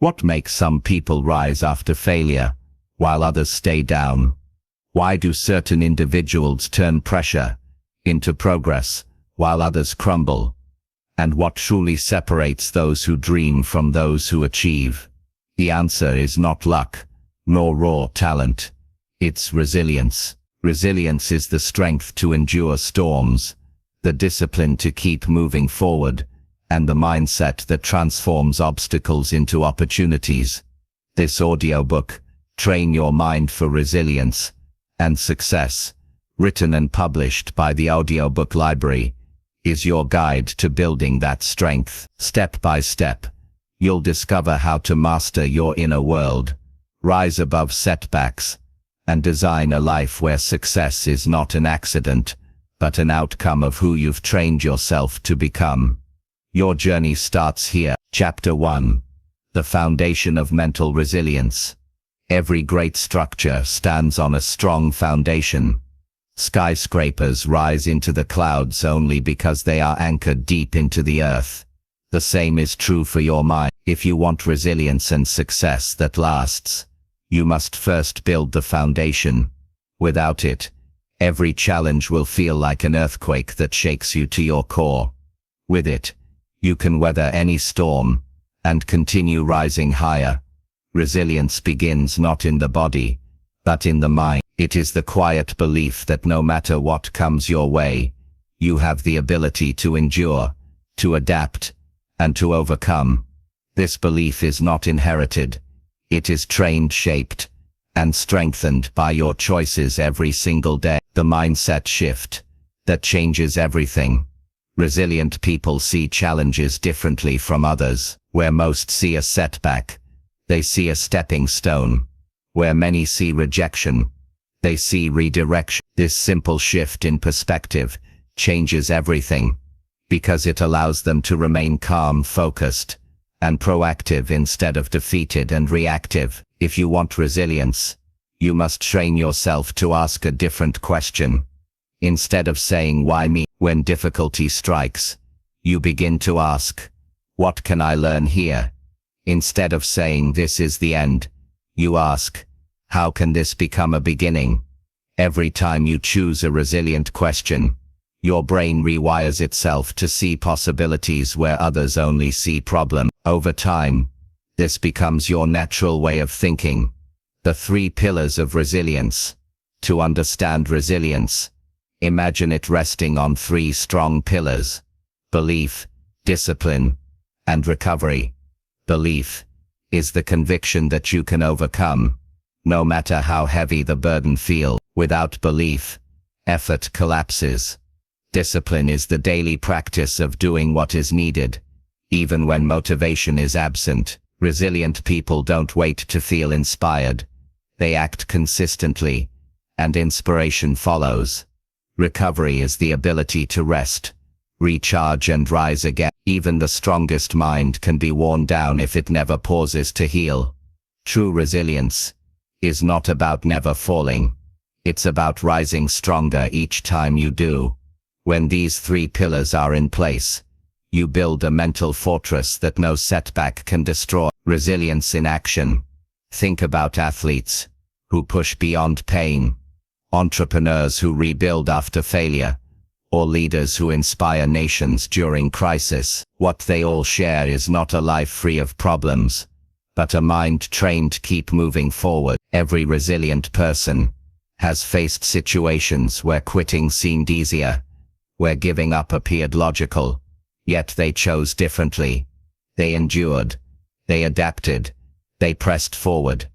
What makes some people rise after failure, while others stay down? Why do certain individuals turn pressure into progress, while others crumble? And what truly separates those who dream from those who achieve? The answer is not luck, nor raw talent. It's resilience. Resilience is the strength to endure storms, the discipline to keep moving forward, and the mindset that transforms obstacles into opportunities. This audiobook, Train Your Mind for Resilience and Success, written and published by the Audiobook Library, is your guide to building that strength. Step by step, you'll discover how to master your inner world, rise above setbacks, and design a life where success is not an accident, but an outcome of who you've trained yourself to become. Your journey starts here. Chapter 1. The Foundation of Mental Resilience. Every great structure stands on a strong foundation. Skyscrapers rise into the clouds only because they are anchored deep into the earth. The same is true for your mind. If you want resilience and success that lasts, you must first build the foundation. Without it, every challenge will feel like an earthquake that shakes you to your core. With it, you can weather any storm and continue rising higher. Resilience begins not in the body, but in the mind. It is the quiet belief that no matter what comes your way, you have the ability to endure, to adapt, and to overcome. This belief is not inherited. It is trained, shaped, and strengthened by your choices every single day. The mindset shift that changes everything. Resilient people see challenges differently from others. Where most see a setback, they see a stepping stone. Where many see rejection, they see redirection. This simple shift in perspective changes everything, because it allows them to remain calm, focused, and proactive instead of defeated and reactive. If you want resilience, you must train yourself to ask a different question. Instead of saying, "Why me?" when difficulty strikes, you begin to ask, "What can I learn here?" Instead of saying, "This is the end," you ask, "How can this become a beginning?" Every time you choose a resilient question, your brain rewires itself to see possibilities where others only see problems. Over time, this becomes your natural way of thinking. The 3 pillars of resilience. To understand resilience, imagine it resting on 3 strong pillars: belief, discipline, and recovery. Belief is the conviction that you can overcome, no matter how heavy the burden feels. Without belief, effort collapses. Discipline is the daily practice of doing what is needed, even when motivation is absent. Resilient people don't wait to feel inspired. They act consistently, and inspiration follows. Recovery is the ability to rest, recharge, and rise again. Even the strongest mind can be worn down if it never pauses to heal. True resilience is not about never falling. It's about rising stronger each time you do. When these 3 pillars are in place, you build a mental fortress that no setback can destroy. Resilience in action. Think about athletes who push beyond pain, entrepreneurs who rebuild after failure, or leaders who inspire nations during crisis. What they all share is not a life free of problems, but a mind trained to keep moving forward. Every resilient person has faced situations where quitting seemed easier, where giving up appeared logical, yet they chose differently. They endured, they adapted, they pressed forward.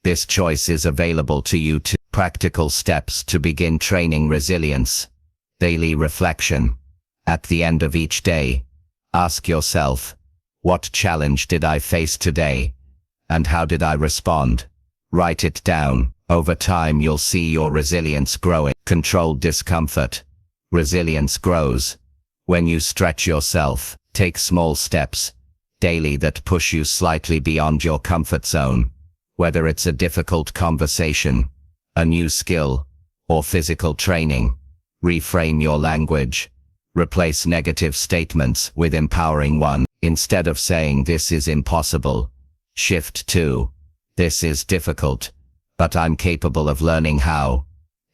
This choice is available to you too. Practical steps to begin training resilience. Daily reflection. At the end of each day, ask yourself, what challenge did I face today, and how did I respond? Write it down. Over time you'll see your resilience growing. Controlled discomfort. Resilience grows when you stretch yourself. Take small steps daily that push you slightly beyond your comfort zone. Whether it's a difficult conversation, a new skill, or physical training, reframe your language. Replace negative statements with empowering one. Instead of saying "this is impossible," Shift 2. This is difficult, but I'm capable of learning how.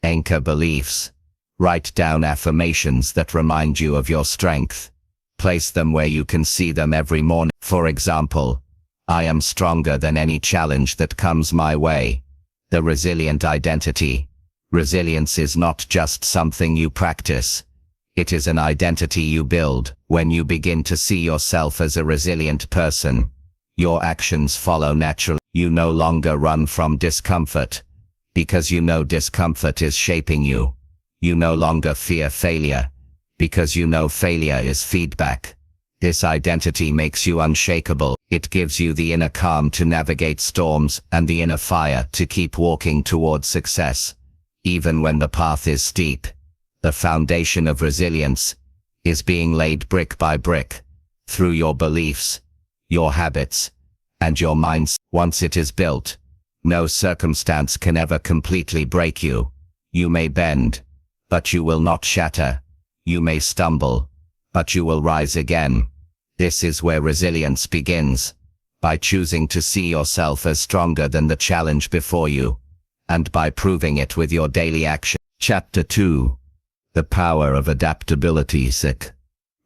Anchor beliefs. Write down affirmations that remind you of your strength. Place them where you can see them every morning. For example, I am stronger than any challenge that comes my way. The resilient identity. Resilience is not just something you practice. It is an identity you build. When you begin to see yourself as a resilient person, your actions follow naturally. You no longer run from discomfort, because you know discomfort is shaping you. You no longer fear failure, because you know failure is feedback. This identity makes you unshakable. It gives you the inner calm to navigate storms and the inner fire to keep walking towards success, even when the path is steep. The foundation of resilience is being laid brick by brick, through your beliefs, your habits, and your mindset. Once it is built, no circumstance can ever completely break you. You may bend, but you will not shatter. You may stumble, but you will rise again. This is where resilience begins, by choosing to see yourself as stronger than the challenge before you, and by proving it with your daily action. Chapter 2. The Power of Adaptability.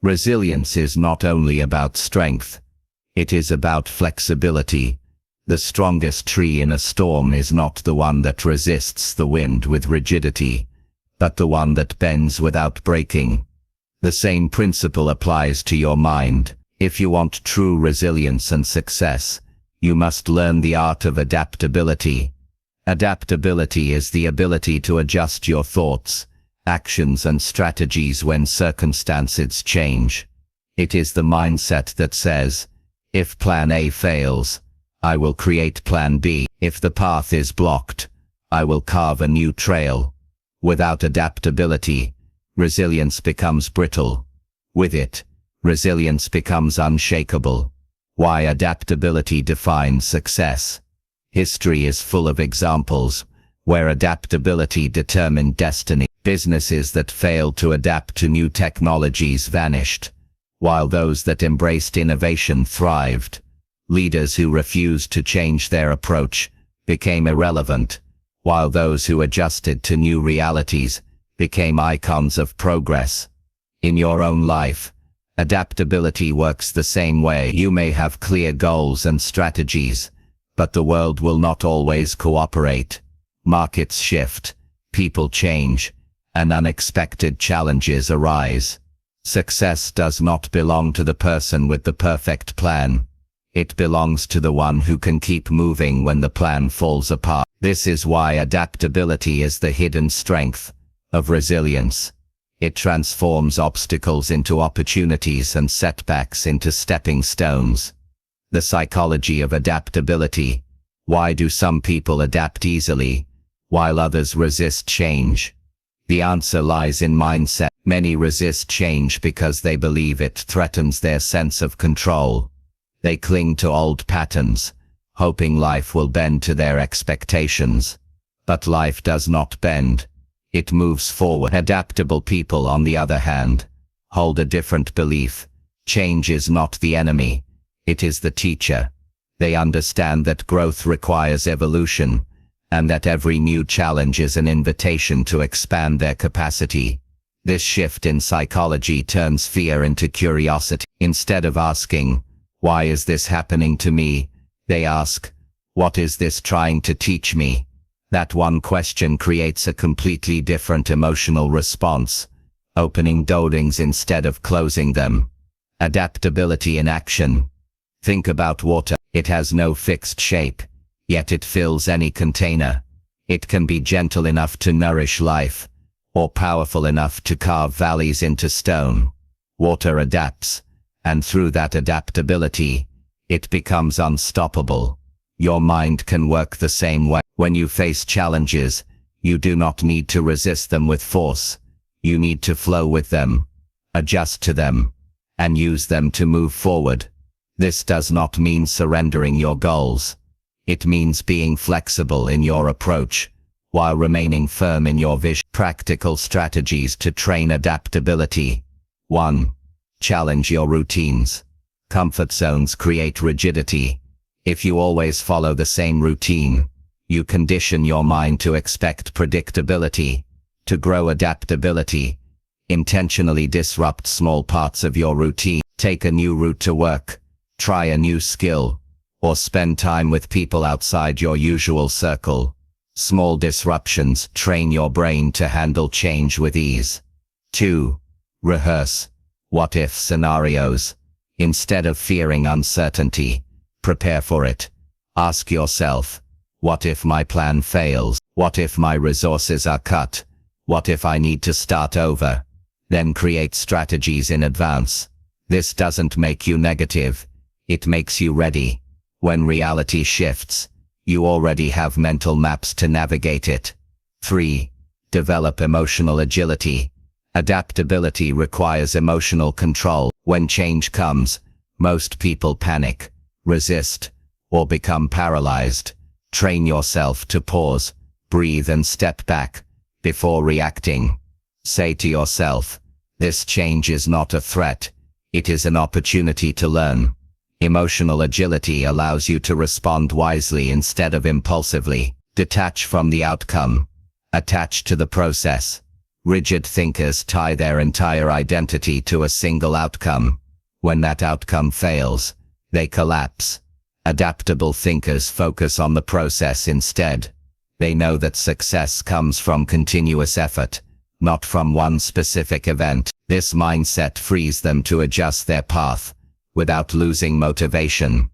Resilience is not only about strength, it is about flexibility. The strongest tree in a storm is not the one that resists the wind with rigidity, but the one that bends without breaking. The same principle applies to your mind. If you want true resilience and success, you must learn the art of adaptability. Adaptability is the ability to adjust your thoughts, actions and strategies when circumstances change. It is the mindset that says, if plan A fails, I will create plan B. If the path is blocked, I will carve a new trail. Without adaptability, resilience becomes brittle. With it, resilience becomes unshakable. Why adaptability defines success. History is full of examples where adaptability determined destiny. Businesses that failed to adapt to new technologies vanished, while those that embraced innovation thrived. Leaders who refused to change their approach became irrelevant, while those who adjusted to new realities became icons of progress. In your own life, adaptability works the same way. You may have clear goals and strategies, but the world will not always cooperate. Markets shift, people change, and unexpected challenges arise. Success does not belong to the person with the perfect plan. It belongs to the one who can keep moving when the plan falls apart. This is why adaptability is the hidden strength of resilience. It transforms obstacles into opportunities and setbacks into stepping stones. The psychology of adaptability. Why do some people adapt easily, while others resist change? The answer lies in mindset. Many resist change because they believe it threatens their sense of control. They cling to old patterns, hoping life will bend to their expectations. But life does not bend. It moves forward. Adaptable people, on the other hand, hold a different belief. Change is not the enemy. It is the teacher. They understand that growth requires evolution, and that every new challenge is an invitation to expand their capacity. This shift in psychology turns fear into curiosity. Instead of asking, "Why is this happening to me?" they ask, "What is this trying to teach me?" That one question creates a completely different emotional response, opening doorways instead of closing them. Adaptability in action. Think about water. It has no fixed shape, yet it fills any container. It can be gentle enough to nourish life, or powerful enough to carve valleys into stone. Water adapts, and through that adaptability, it becomes unstoppable. Your mind can work the same way. When you face challenges, you do not need to resist them with force. You need to flow with them, adjust to them, and use them to move forward. This does not mean surrendering your goals. It means being flexible in your approach, while remaining firm in your vision. Practical strategies to train adaptability. 1. Challenge your routines. Comfort zones create rigidity. If you always follow the same routine, you condition your mind to expect predictability. To grow adaptability, intentionally disrupt small parts of your routine. Take a new route to work, try a new skill, or spend time with people outside your usual circle. Small disruptions train your brain to handle change with ease. 2. Rehearse what-if scenarios. Instead of fearing uncertainty, prepare for it. Ask yourself, what if my plan fails? What if my resources are cut? What if I need to start over? Then create strategies in advance. This doesn't make you negative, it makes you ready. When reality shifts, you already have mental maps to navigate it. 3. Develop emotional agility. Adaptability requires emotional control. When change comes, most people panic, resist, or become paralyzed. Train yourself to pause, breathe and step back before reacting. Say to yourself, this change is not a threat, it is an opportunity to learn. Emotional agility allows you to respond wisely instead of impulsively. Detach from the outcome. Attach to the process. Rigid thinkers tie their entire identity to a single outcome. When that outcome fails, they collapse. Adaptable thinkers focus on the process instead. They know that success comes from continuous effort, not from one specific event. This mindset frees them to adjust their path without losing motivation.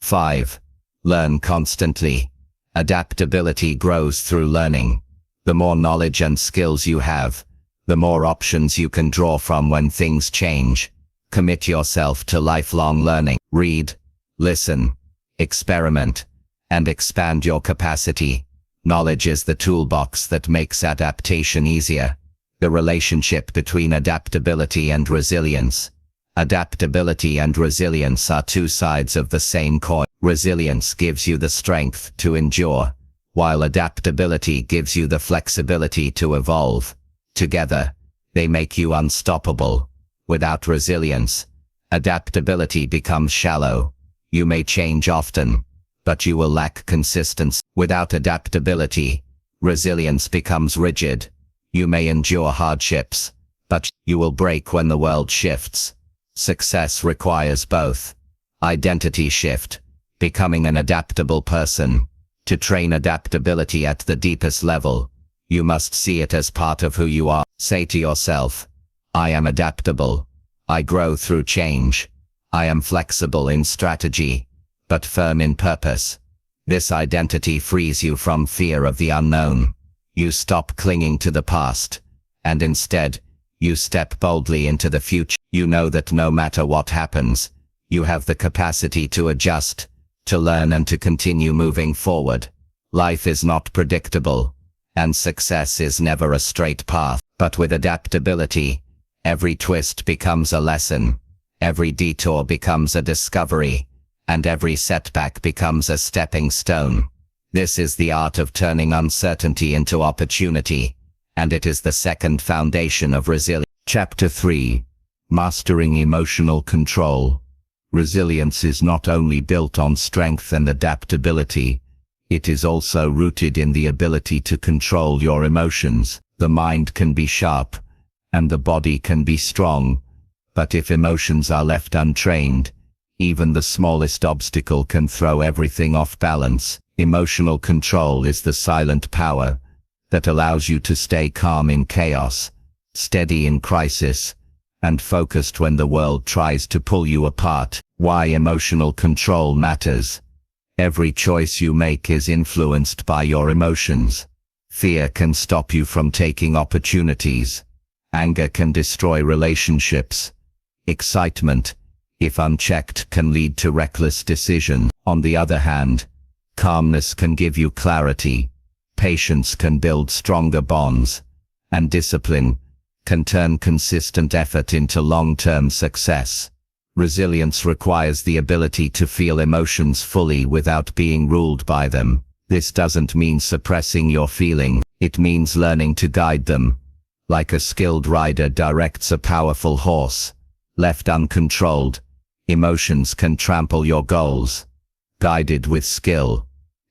5. Learn constantly. Adaptability grows through learning. The more knowledge and skills you have, the more options you can draw from when things change. Commit yourself to lifelong learning. Read, listen, experiment, and expand your capacity. Knowledge is the toolbox that makes adaptation easier. The relationship between adaptability and resilience. Adaptability and resilience are two sides of the same coin. Resilience gives you the strength to endure, while adaptability gives you the flexibility to evolve. Together, they make you unstoppable. Without resilience, adaptability becomes shallow. You may change often, but you will lack consistency. Without adaptability, resilience becomes rigid. You may endure hardships, but you will break when the world shifts. Success requires both. Identity shift, becoming an adaptable person. To train adaptability at the deepest level, you must see it as part of who you are. Say to yourself, I am adaptable. I grow through change. I am flexible in strategy, but firm in purpose. This identity frees you from fear of the unknown. You stop clinging to the past, and instead, you step boldly into the future. You know that no matter what happens, you have the capacity to adjust, to learn and to continue moving forward. Life is not predictable, and success is never a straight path. But with adaptability, every twist becomes a lesson, every detour becomes a discovery, and every setback becomes a stepping stone. This is the art of turning uncertainty into opportunity, and it is the second foundation of resilience. Chapter 3. Mastering Emotional Control. Resilience is not only built on strength and adaptability, it is also rooted in the ability to control your emotions. The mind can be sharp, and the body can be strong, but if emotions are left untrained, even the smallest obstacle can throw everything off balance. Emotional control is the silent power that allows you to stay calm in chaos, steady in crisis, and focused when the world tries to pull you apart. Why emotional control matters. Every choice you make is influenced by your emotions. Fear can stop you from taking opportunities. Anger can destroy relationships. Excitement, if unchecked, can lead to reckless decisions. On the other hand, calmness can give you clarity. Patience can build stronger bonds. And discipline can turn consistent effort into long-term success. Resilience requires the ability to feel emotions fully without being ruled by them. This doesn't mean suppressing your feelings. It means learning to guide them. Like a skilled rider directs a powerful horse. Left uncontrolled, emotions can trample your goals. Guided with skill,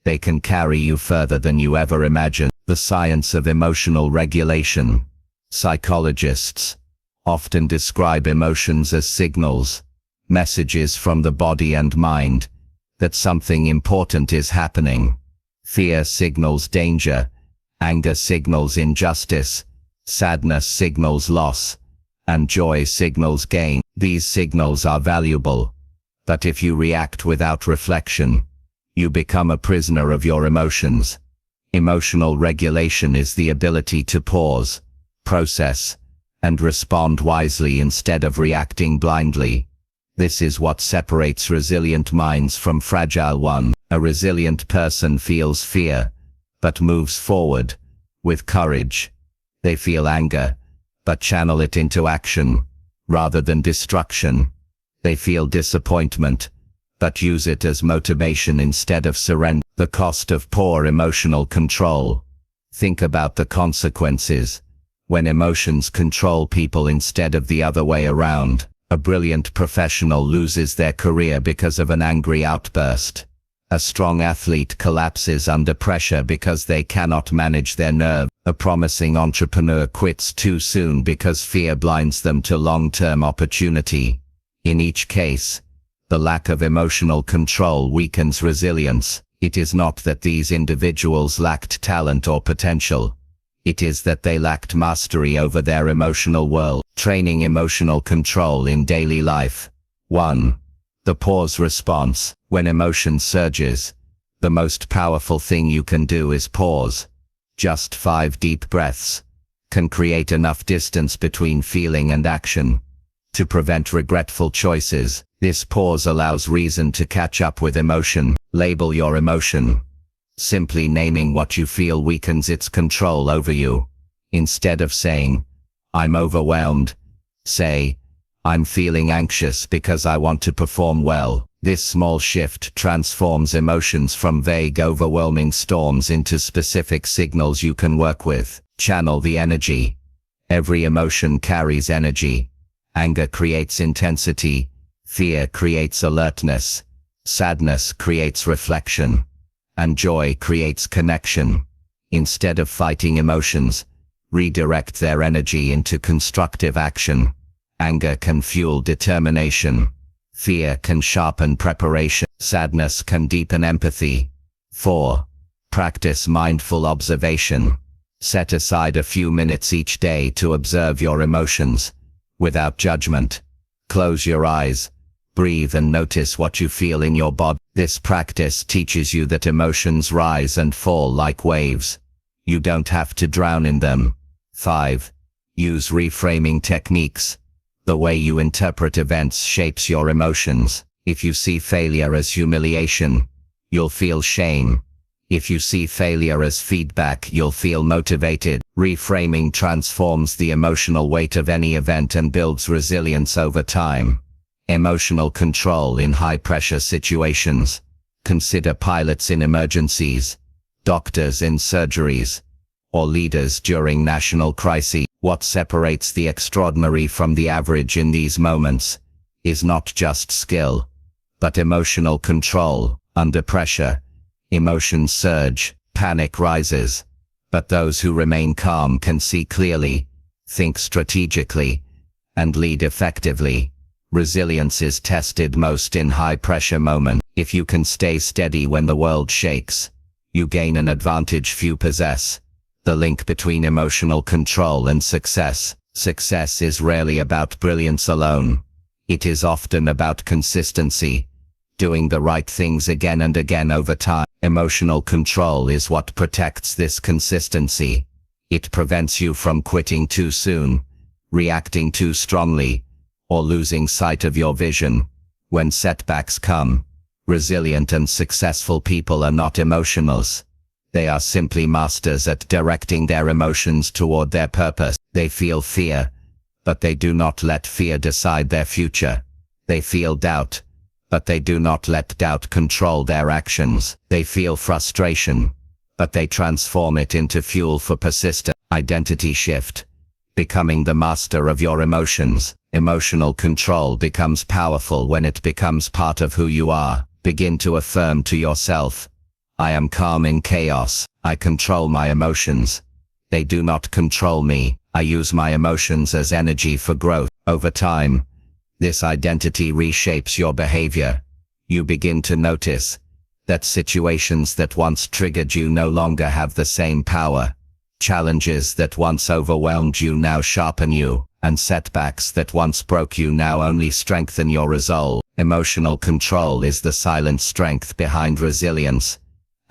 they can carry you further than you ever imagined. The science of emotional regulation. Psychologists often describe emotions as signals, messages from the body and mind, that something important is happening. Fear signals danger, anger signals injustice, sadness signals loss, and joy signals gain. These signals are valuable, but if you react without reflection, you become a prisoner of your emotions. Emotional regulation is the ability to pause, process, and respond wisely instead of reacting blindly. This is what separates resilient minds from fragile ones. A resilient person feels fear, but moves forward with courage. They feel anger, but channel it into action, rather than destruction. They feel disappointment, but use it as motivation instead of surrender. The cost of poor emotional control. Think about the consequences when emotions control people instead of the other way around. A brilliant professional loses their career because of an angry outburst. A strong athlete collapses under pressure because they cannot manage their nerves. A promising entrepreneur quits too soon because fear blinds them to long-term opportunity. In each case, the lack of emotional control weakens resilience. It is not that these individuals lacked talent or potential. It is that they lacked mastery over their emotional world. Training emotional control in daily life. 1. The pause response. When emotion surges, the most powerful thing you can do is pause. Just 5 deep breaths can create enough distance between feeling and action to prevent regretful choices. This pause allows reason to catch up with emotion. Label your emotion. Simply naming what you feel weakens its control over you. Instead of saying, "I'm overwhelmed," say, "I'm feeling anxious because I want to perform well." This small shift transforms emotions from vague, overwhelming storms into specific signals you can work with. Channel the energy. Every emotion carries energy. Anger creates intensity. Fear creates alertness. Sadness creates reflection. And joy creates connection. Instead of fighting emotions, redirect their energy into constructive action. Anger can fuel determination. Fear can sharpen preparation. Sadness can deepen empathy. 4. Practice mindful observation. Set aside a few minutes each day to observe your emotions, without judgment. Close your eyes, breathe and notice what you feel in your body. This practice teaches you that emotions rise and fall like waves. You don't have to drown in them. 5. Use reframing techniques. The way you interpret events shapes your emotions. If you see failure as humiliation, you'll feel shame. If you see failure as feedback, you'll feel motivated. Reframing transforms the emotional weight of any event and builds resilience over time. Emotional control in high-pressure situations. Consider pilots in emergencies, doctors in surgeries, or leaders during national crises. What separates the extraordinary from the average in these moments is not just skill, but emotional control. Under pressure, emotions surge, panic rises, but those who remain calm can see clearly, think strategically, and lead effectively. Resilience is tested most in high-pressure moments. If you can stay steady when the world shakes, you gain an advantage few possess. The link between emotional control and success. Success is rarely about brilliance alone. It is often about consistency, doing the right things again and again over time. Emotional control is what protects this consistency. It prevents you from quitting too soon, reacting too strongly, or losing sight of your vision. When setbacks come, resilient and successful people are not emotionless. They are simply masters at directing their emotions toward their purpose. They feel fear, but they do not let fear decide their future. They feel doubt, but they do not let doubt control their actions. They feel frustration, but they transform it into fuel for persistence. Identity shift. Becoming the master of your emotions. Emotional control becomes powerful when it becomes part of who you are. Begin to affirm to yourself, I am calm in chaos. I control my emotions. They do not control me. I use my emotions as energy for growth. Over time, this identity reshapes your behavior. You begin to notice that situations that once triggered you no longer have the same power. Challenges that once overwhelmed you now sharpen you, and setbacks that once broke you now only strengthen your resolve. Emotional control is the silent strength behind resilience,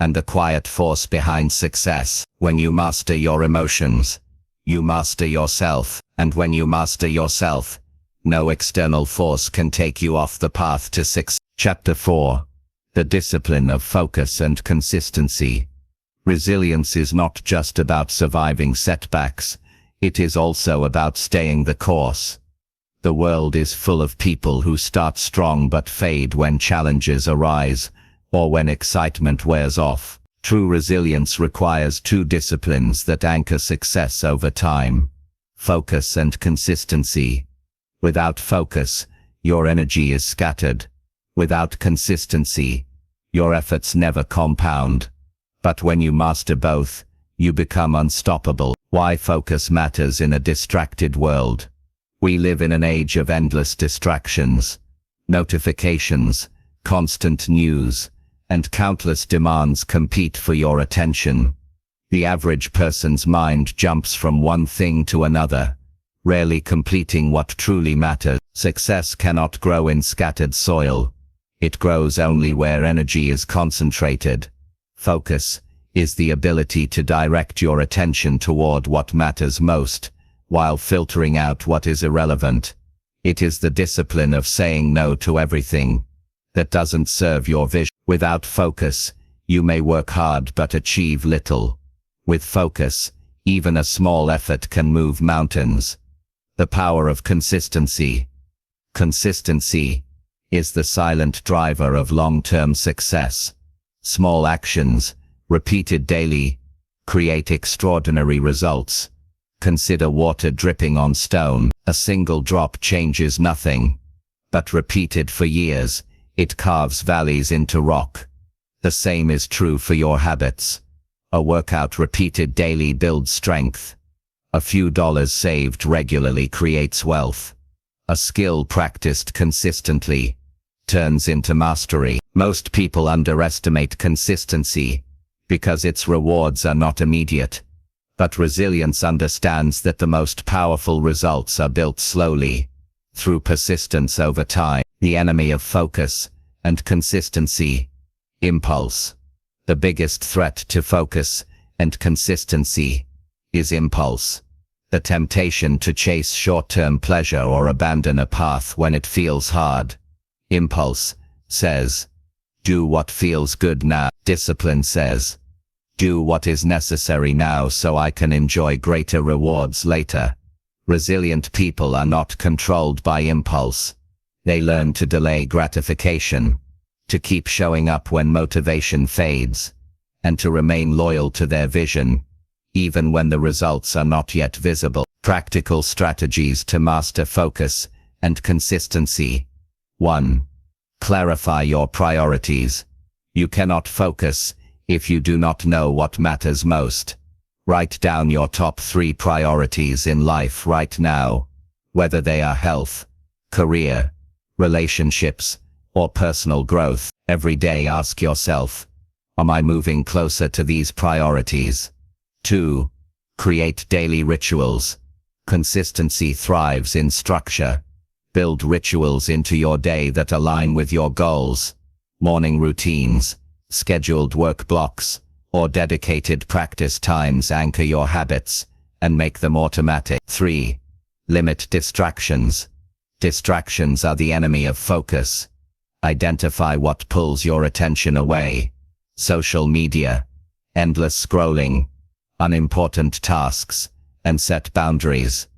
and the quiet force behind success. When you master your emotions, you master yourself, and when you master yourself, no external force can take you off the path to success. Chapter 4. The discipline of focus and consistency. Resilience is not just about surviving setbacks, it is also about staying the course. The world is full of people who start strong but fade when challenges arise, or when excitement wears off. True resilience requires two disciplines that anchor success over time: focus and consistency. Without focus, your energy is scattered. Without consistency, your efforts never compound. But when you master both, you become unstoppable. Why focus matters in a distracted world. We live in an age of endless distractions, notifications, constant news, and countless demands compete for your attention. The average person's mind jumps from one thing to another, rarely completing what truly matters. Success cannot grow in scattered soil. It grows only where energy is concentrated. Focus is the ability to direct your attention toward what matters most, while filtering out what is irrelevant. It is the discipline of saying no to everything that doesn't serve your vision. Without focus, you may work hard but achieve little. With focus, even a small effort can move mountains. The power of consistency. Consistency is the silent driver of long-term success. Small actions, repeated daily, create extraordinary results. Consider water dripping on stone. A single drop changes nothing, but repeated for years, it carves valleys into rock. The same is true for your habits. A workout repeated daily builds strength. A few dollars saved regularly creates wealth. A skill practiced consistently turns into mastery. Most people underestimate consistency because its rewards are not immediate. But resilience understands that the most powerful results are built slowly, through persistence over time. The enemy of focus and consistency. Impulse. The biggest threat to focus and consistency is impulse. The temptation to chase short-term pleasure or abandon a path when it feels hard. Impulse says, do what feels good now. Discipline says, do what is necessary now so I can enjoy greater rewards later. Resilient people are not controlled by impulse. They learn to delay gratification, to keep showing up when motivation fades, and to remain loyal to their vision, even when the results are not yet visible. Practical strategies to master focus and consistency. 1. Clarify your priorities. You cannot focus if you do not know what matters most. Write down your top 3 priorities in life right now, whether they are health, career, relationships, or personal growth. Every day ask yourself, am I moving closer to these priorities? 2. Create daily rituals. Consistency thrives in structure. Build rituals into your day that align with your goals. Morning routines, scheduled work blocks, or dedicated practice times anchor your habits and make them automatic. 3. Limit distractions. Distractions are the enemy of focus. Identify what pulls your attention away. Social media, endless scrolling, unimportant tasks, and set boundaries.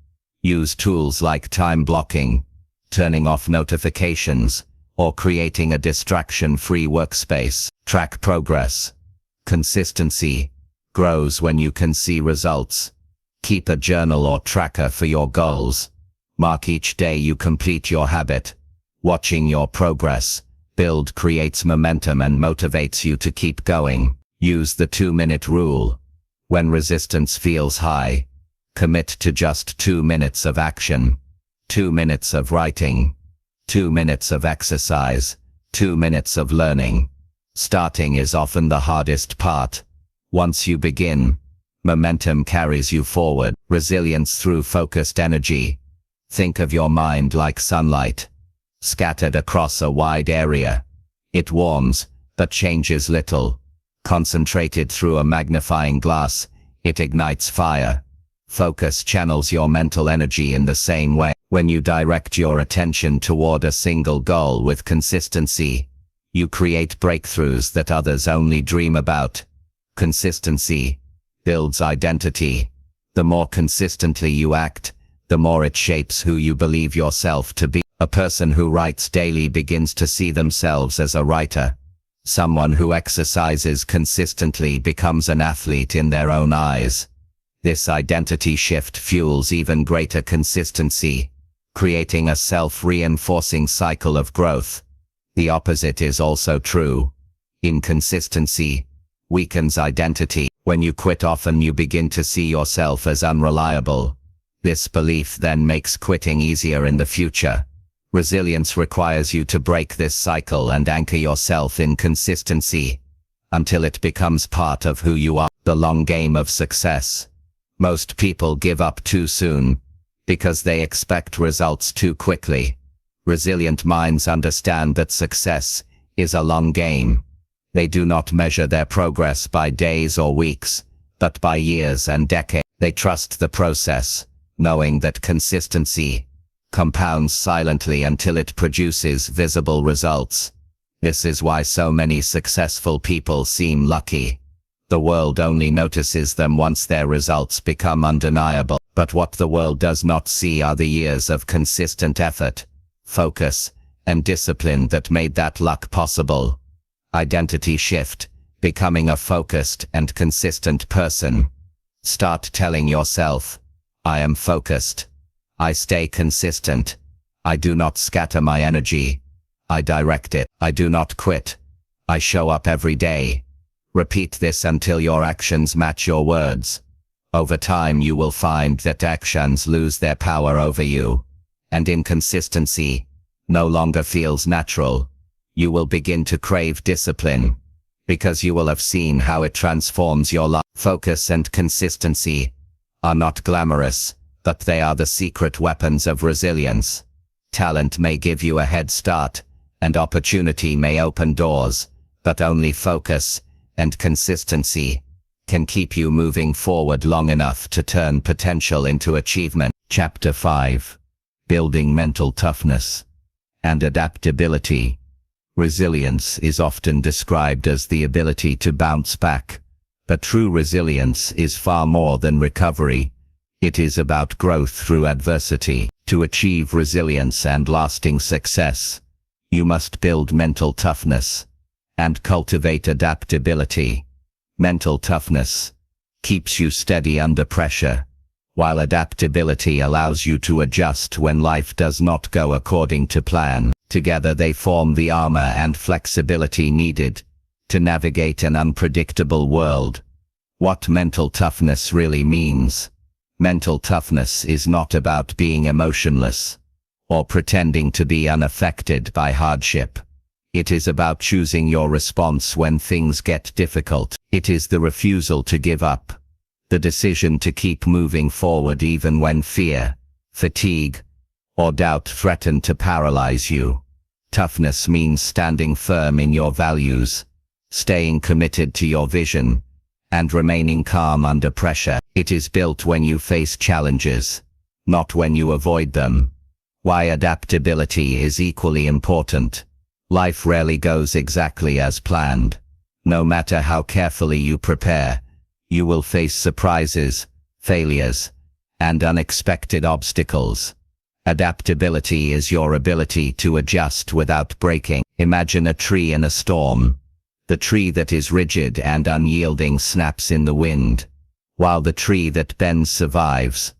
Use tools like time blocking, turning off notifications, or creating a distraction-free workspace. Track progress. Consistency grows when you can see results. Keep a journal or tracker for your goals. Mark each day you complete your habit. Watching your progress Build creates momentum and motivates you to keep going. Use the 2-minute rule. When resistance feels high, commit to just 2 minutes of action. 2 minutes of writing. 2 minutes of exercise. 2 minutes of learning. Starting is often the hardest part. Once you begin, momentum carries you forward. Resilience through focused energy. Think of your mind like sunlight, scattered across a wide area. It warms, but changes little. Concentrated through a magnifying glass, it ignites fire. Focus channels your mental energy in the same way. When you direct your attention toward a single goal with consistency, you create breakthroughs that others only dream about. Consistency builds identity. The more consistently you act, the more it shapes who you believe yourself to be. A person who writes daily begins to see themselves as a writer. Someone who exercises consistently becomes an athlete in their own eyes. This identity shift fuels even greater consistency, creating a self-reinforcing cycle of growth. The opposite is also true. Inconsistency weakens identity. When you quit often, you begin to see yourself as unreliable. This belief then makes quitting easier in the future. Resilience requires you to break this cycle and anchor yourself in consistency until it becomes part of who you are. The long game of success. Most people give up too soon because they expect results too quickly. Resilient minds understand that success is a long game. They do not measure their progress by days or weeks, but by years and decades. They trust the process, knowing that consistency compounds silently until it produces visible results. This is why so many successful people seem lucky. The world only notices them once their results become undeniable. But what the world does not see are the years of consistent effort, focus, and discipline that made that luck possible. Identity shift, becoming a focused and consistent person. Start telling yourself, I am focused. I stay consistent. I do not scatter my energy. I direct it. I do not quit. I show up every day. Repeat this until your actions match your words. Over time you will find that actions lose their power over you, and inconsistency no longer feels natural. You will begin to crave discipline, because you will have seen how it transforms your life. Focus and consistency are not glamorous, but they are the secret weapons of resilience. Talent may give you a head start, and opportunity may open doors, but only focus and consistency can keep you moving forward long enough to turn potential into achievement. Chapter 5. Building mental toughness and adaptability. Resilience is often described as the ability to bounce back, but true resilience is far more than recovery. It is about growth through adversity. To achieve resilience and lasting success, you must build mental toughness and cultivate adaptability. Mental toughness keeps you steady under pressure, while adaptability allows you to adjust when life does not go according to plan. Together they form the armor and flexibility needed to navigate an unpredictable world. What mental toughness really means. Mental toughness is not about being emotionless or pretending to be unaffected by hardship. It is about choosing your response when things get difficult. It is the refusal to give up, the decision to keep moving forward even when fear, fatigue, or doubt threaten to paralyze you. Toughness means standing firm in your values, staying committed to your vision, and remaining calm under pressure. It is built when you face challenges, not when you avoid them. Why adaptability is equally important. Life rarely goes exactly as planned. No matter how carefully you prepare, you will face surprises, failures, and unexpected obstacles. Adaptability is your ability to adjust without breaking. Imagine a tree in a storm. The tree that is rigid and unyielding snaps in the wind, while the tree that bends survives.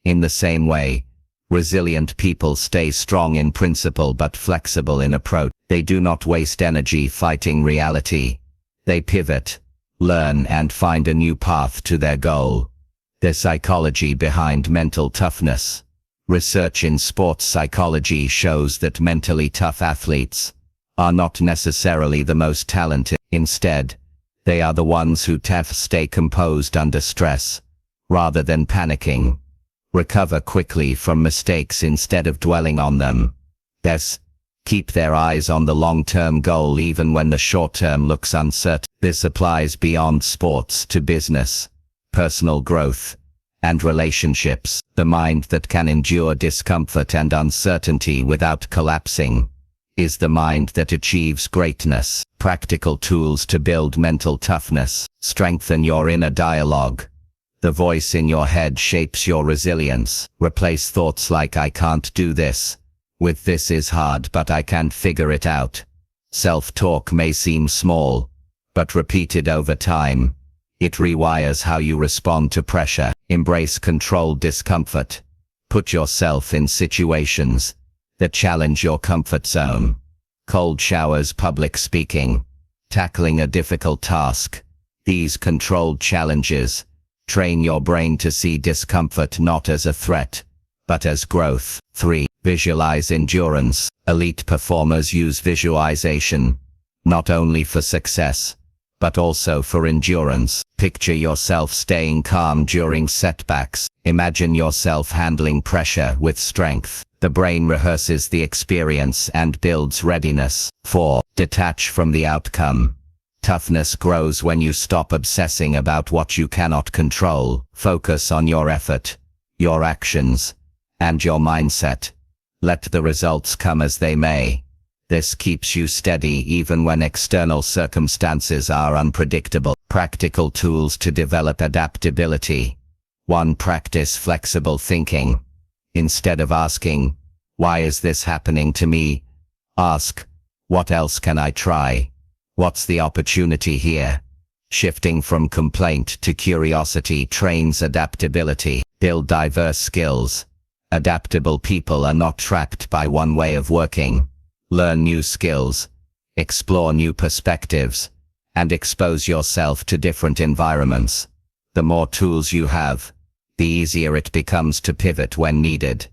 In the same way, Resilient people stay strong in principle but flexible in approach. They do not waste energy fighting reality. They pivot, learn and find a new path to their goal. The psychology behind mental toughness. Research in sports psychology shows that mentally tough athletes are not necessarily the most talented. Instead, they are the ones who stay composed under stress, rather than panicking. Recover quickly from mistakes instead of dwelling on them. Keep their eyes on the long-term goal even when the short-term looks uncertain. This applies beyond sports to business, personal growth, and relationships. The mind that can endure discomfort and uncertainty without collapsing is the mind that achieves greatness. Practical tools to build mental toughness. Strengthen your inner dialogue. The voice in your head shapes your resilience. Replace thoughts like "I can't do this" with "this is hard but I can figure it out." Self-talk may seem small, but repeated over time, it rewires how you respond to pressure. Embrace controlled discomfort. Put yourself in situations that challenge your comfort zone. Cold showers, public speaking, tackling a difficult task. These controlled challenges train your brain to see discomfort not as a threat, but as growth. 3. Visualize endurance. Elite performers use visualization, not only for success, but also for endurance. Picture yourself staying calm during setbacks. Imagine yourself handling pressure with strength. The brain rehearses the experience and builds readiness. 4. Detach from the outcome. Toughness grows when you stop obsessing about what you cannot control. Focus on your effort, your actions, and your mindset. Let the results come as they may. This keeps you steady even when external circumstances are unpredictable. Practical tools to develop adaptability. 1. Practice flexible thinking. Instead of asking, "Why is this happening to me?" ask, "What else can I try? What's the opportunity here?" Shifting from complaint to curiosity trains adaptability. Build diverse skills. Adaptable people are not trapped by one way of working. Learn new skills, explore new perspectives, and expose yourself to different environments. The more tools you have, the easier it becomes to pivot when needed.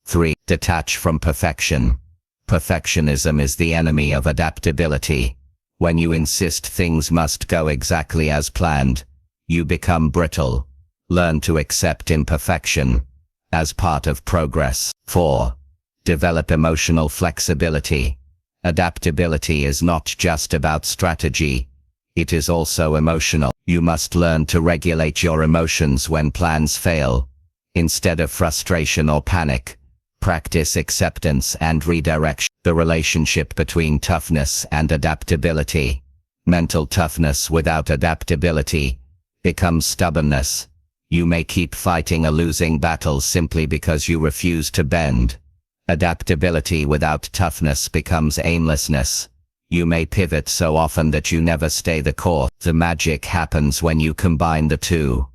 3. Detach from perfection. Perfectionism is the enemy of adaptability. When you insist things must go exactly as planned, you become brittle. Learn to accept imperfection as part of progress. 4. Develop emotional flexibility. Adaptability is not just about strategy, it is also emotional. You must learn to regulate your emotions when plans fail. Instead of frustration or panic, practice acceptance and redirection. The relationship between toughness and adaptability. Mental toughness without adaptability becomes stubbornness. You may keep fighting a losing battle simply because you refuse to bend. Adaptability without toughness becomes aimlessness. You may pivot so often that you never stay the course. The magic happens when you combine the two.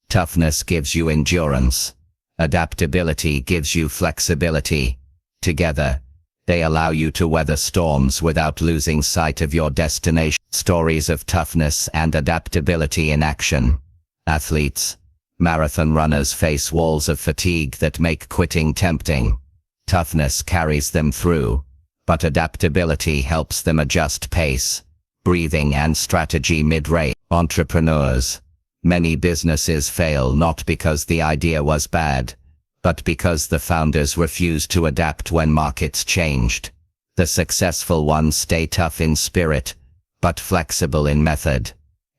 Toughness gives you endurance. Adaptability gives you flexibility. Together, they allow you to weather storms without losing sight of your destination. Stories of toughness and adaptability in action. Athletes, marathon runners face walls of fatigue that make quitting tempting. Toughness carries them through, but adaptability helps them adjust pace, breathing and strategy mid-race. Entrepreneurs. Many businesses fail not because the idea was bad, but because the founders refused to adapt when markets changed. The successful ones stay tough in spirit, but flexible in method.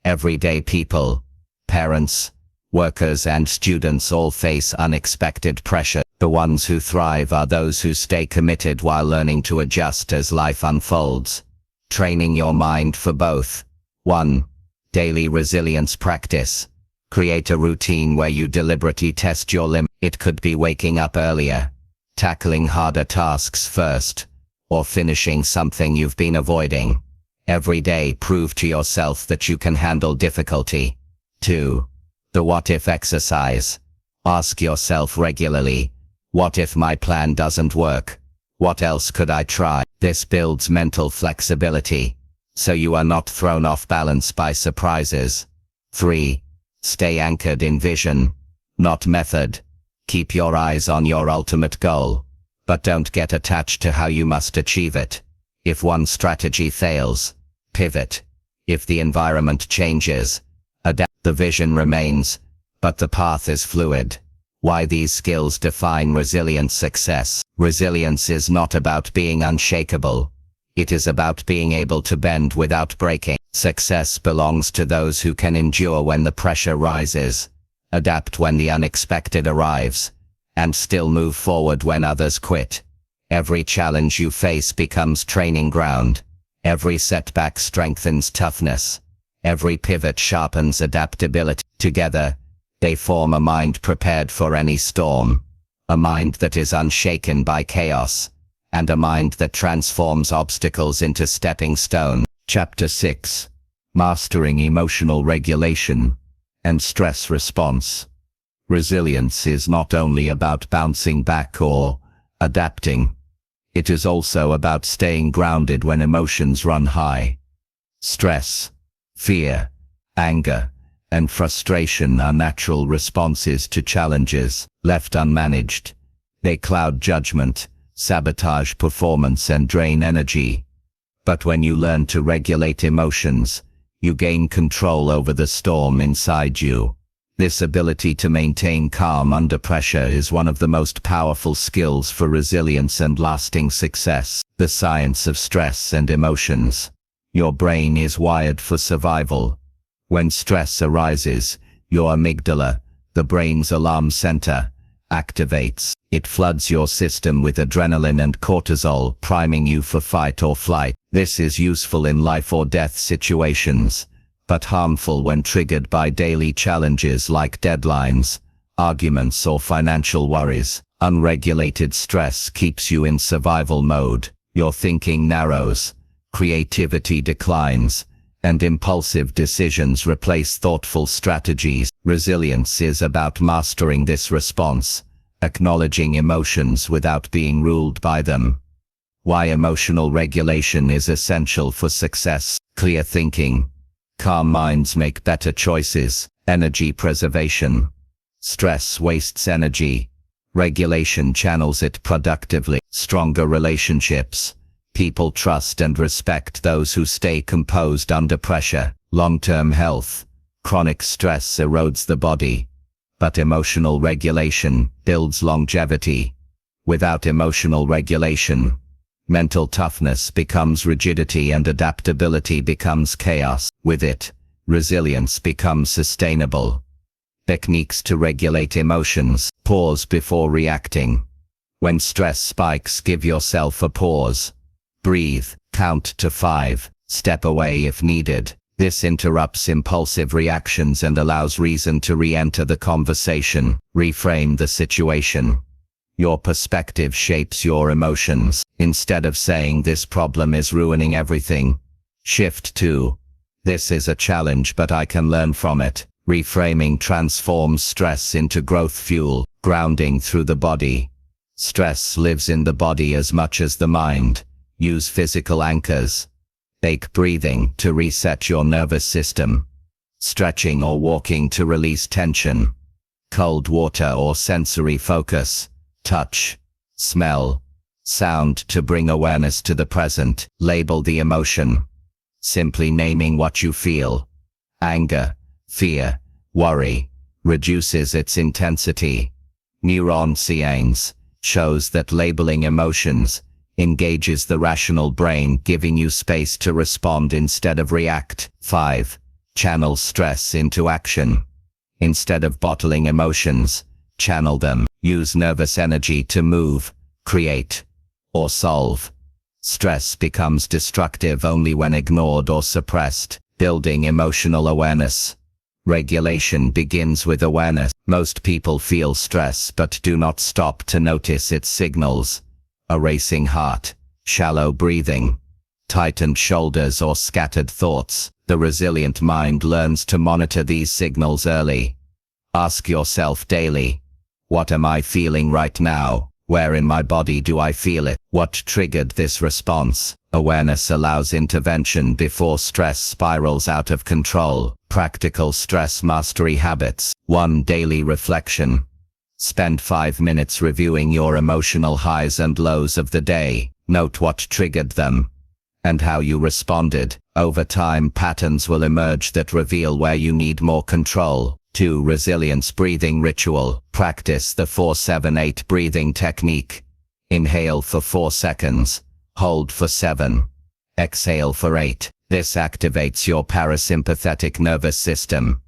Everyday people, parents, workers and students all face unexpected pressure. The ones who thrive are those who stay committed while learning to adjust as life unfolds. Training your mind for both. 1. Daily resilience practice. Create a routine where you deliberately test your limit. It could be waking up earlier, tackling harder tasks first, or finishing something you've been avoiding. Every day prove to yourself that you can handle difficulty. 2. The what-if exercise. Ask yourself regularly, What if my plan doesn't work? What else could I try? This builds mental flexibility, so you are not thrown off balance by surprises. 3. Stay anchored in vision, not method. Keep your eyes on your ultimate goal, but don't get attached to how you must achieve it. If one strategy fails, pivot. If the environment changes, adapt. The vision remains, but the path is fluid. Why these skills define resilient success. Resilience is not about being unshakable. It is about being able to bend without breaking. Success belongs to those who can endure when the pressure rises, adapt when the unexpected arrives, and still move forward when others quit. Every challenge you face becomes training ground. Every setback strengthens toughness. Every pivot sharpens adaptability. Together, they form a mind prepared for any storm. A mind that is unshaken by chaos, and a mind that transforms obstacles into stepping stones. Chapter 6. Mastering Emotional Regulation and Stress Response. Resilience is not only about bouncing back or adapting. It is also about staying grounded when emotions run high. Stress, fear, anger, and frustration are natural responses to challenges. Left unmanaged, they cloud judgment, sabotage performance, and drain energy. But when you learn to regulate emotions, you gain control over the storm inside you. This ability to maintain calm under pressure is one of the most powerful skills for resilience and lasting success. The science of stress and emotions. Your brain is wired for survival. When stress arises, your amygdala, the brain's alarm center, activates. It floods your system with adrenaline and cortisol, priming you for fight or flight. This is useful in life or death situations, but harmful when triggered by daily challenges like deadlines, arguments, or financial worries. Unregulated stress keeps you in survival mode. Your thinking narrows, creativity declines, and impulsive decisions replace thoughtful strategies. Resilience is about mastering this response, acknowledging emotions without being ruled by them. Why emotional regulation is essential for success. Clear thinking. Calm minds make better choices. Energy preservation. Stress wastes energy. Regulation channels it productively. Stronger relationships. People trust and respect those who stay composed under pressure. Long-term health. Chronic stress erodes the body, but emotional regulation builds longevity. Without emotional regulation, mental toughness becomes rigidity and adaptability becomes chaos. With it, resilience becomes sustainable. Techniques to regulate emotions. Pause before reacting. When stress spikes, give yourself a pause. Breathe, count to 5, step away if needed. This interrupts impulsive reactions and allows reason to re-enter the conversation. Reframe the situation. Your perspective shapes your emotions. Instead of saying this problem is ruining everything, shift to, this is a challenge but I can learn from it. Reframing transforms stress into growth fuel. Grounding through the body. Stress lives in the body as much as the mind. Use physical anchors. Take breathing to reset your nervous system. Stretching or walking to release tension. Cold water or sensory focus. Touch, smell, sound to bring awareness to the present. Label the emotion. Simply naming what you feel. Anger, fear, worry, reduces its intensity. Neuroscience shows that labeling emotions engages the rational brain, giving you space to respond instead of react. 5. Channel stress into action. Instead of bottling emotions, channel them. Use nervous energy to move, create, or solve. Stress becomes destructive only when ignored or suppressed. Building emotional awareness. Regulation begins with awareness. Most people feel stress but do not stop to notice its signals. A racing heart, shallow breathing, tightened shoulders, or scattered thoughts. The resilient mind learns to monitor these signals early. Ask yourself daily, What am I feeling right now? Where in my body do I feel it? What triggered this response? Awareness allows intervention before stress spirals out of control. Practical stress mastery habits. 1. Daily reflection. Spend 5 minutes reviewing your emotional highs and lows of the day. Note what triggered them and how you responded. Over time, patterns will emerge that reveal where you need more control. 2. Resilience breathing ritual. Practice the 4-7-8 breathing technique. Inhale for 4 seconds. Hold for 7. Exhale for 8. This activates your parasympathetic nervous system,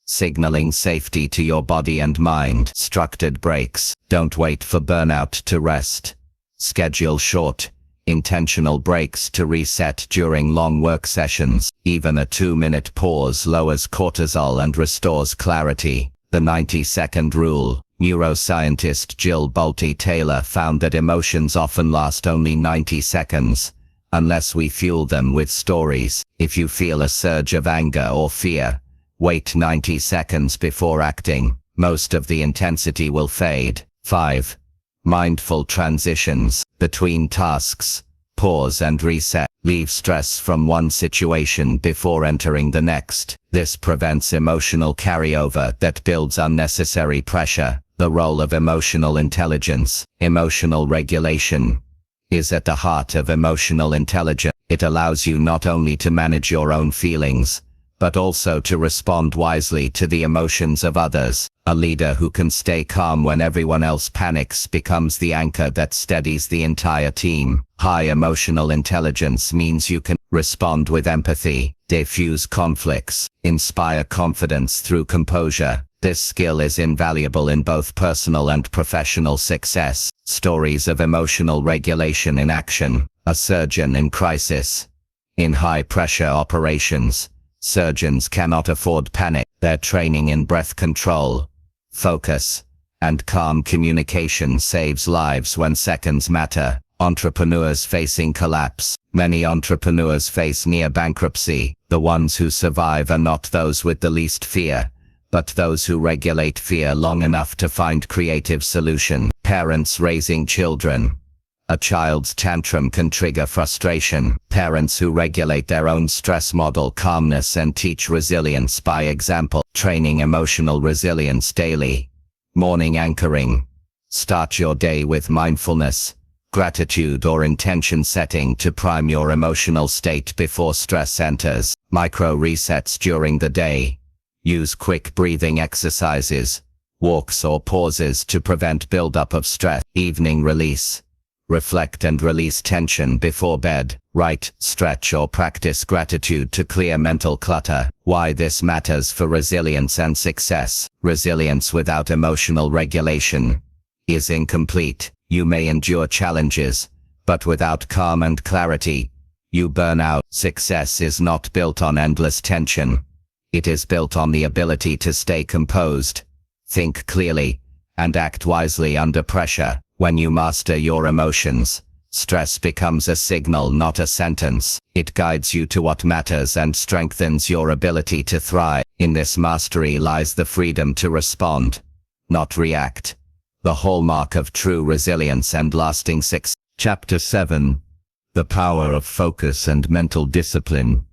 signaling safety to your body and mind. Structured breaks. Don't wait for burnout to rest. Schedule short, intentional breaks to reset during long work sessions. Even a 2-minute pause lowers cortisol and restores clarity. The 90-second rule. Neuroscientist Jill Bolte Taylor found that emotions often last only 90 seconds, unless we fuel them with stories. If you feel a surge of anger or fear, wait 90 seconds before acting. Most of the intensity will fade. 5. Mindful transitions. Between tasks, pause and reset. Leave stress from one situation before entering the next. This prevents emotional carryover that builds unnecessary pressure. The role of emotional intelligence. Emotional regulation is at the heart of emotional intelligence. It allows you not only to manage your own feelings, but also to respond wisely to the emotions of others. A leader who can stay calm when everyone else panics becomes the anchor that steadies the entire team. High emotional intelligence means you can respond with empathy, diffuse conflicts, inspire confidence through composure. This skill is invaluable in both personal and professional success. Stories of emotional regulation in action. A surgeon in crisis. In high-pressure operations, surgeons cannot afford panic. Their training in breath control, focus, and calm communication saves lives when seconds matter. Entrepreneurs facing collapse. Many entrepreneurs face near bankruptcy. The ones who survive are not those with the least fear, but those who regulate fear long enough to find creative solutions. Parents raising children. A child's tantrum can trigger frustration. Parents who regulate their own stress model calmness and teach resilience by example. Training emotional resilience daily. Morning anchoring. Start your day with mindfulness, gratitude or intention setting to prime your emotional state before stress enters. Micro resets during the day. Use quick breathing exercises, walks or pauses to prevent buildup of stress. Evening release. Reflect and release tension before bed. Write, stretch or practice gratitude to clear mental clutter. Why this matters for resilience and success. Resilience without emotional regulation is incomplete. You may endure challenges, but without calm and clarity, you burn out. Success is not built on endless tension. It is built on the ability to stay composed, think clearly, and act wisely under pressure. When you master your emotions, stress becomes a signal, not a sentence. It guides you to what matters and strengthens your ability to thrive. In this mastery lies the freedom to respond, not react. The hallmark of true resilience and lasting success. Chapter 7. The Power of Focus and Mental Discipline.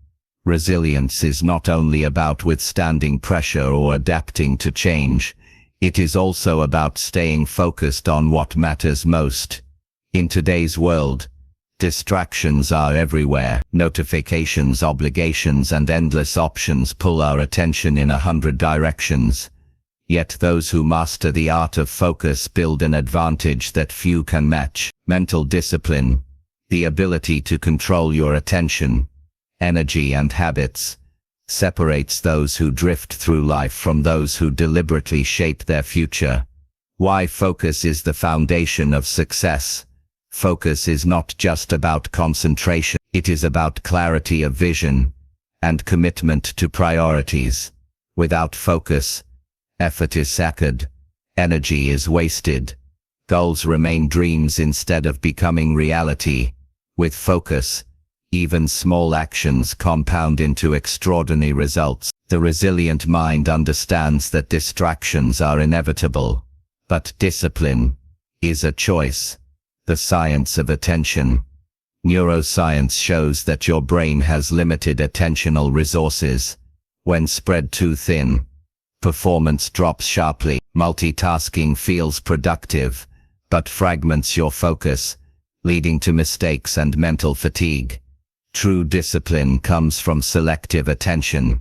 Resilience is not only about withstanding pressure or adapting to change, it is also about staying focused on what matters most. In today's world, distractions are everywhere. Notifications, obligations, and endless options pull our attention in 100 directions. Yet those who master the art of focus build an advantage that few can match. Mental discipline, the ability to control your attention, energy and habits, separates those who drift through life from those who deliberately shape their future. Why focus is the foundation of success. Focus is not just about concentration, it is about clarity of vision and commitment to priorities. Without focus, effort is saccharred, energy is wasted, goals remain dreams instead of becoming reality. With focus, even small actions compound into extraordinary results. The resilient mind understands that distractions are inevitable, But discipline is a choice. The science of attention. Neuroscience shows that your brain has limited attentional resources. When spread too thin, performance drops sharply. Multitasking feels productive, but fragments your focus, leading to mistakes and mental fatigue. True discipline comes from selective attention,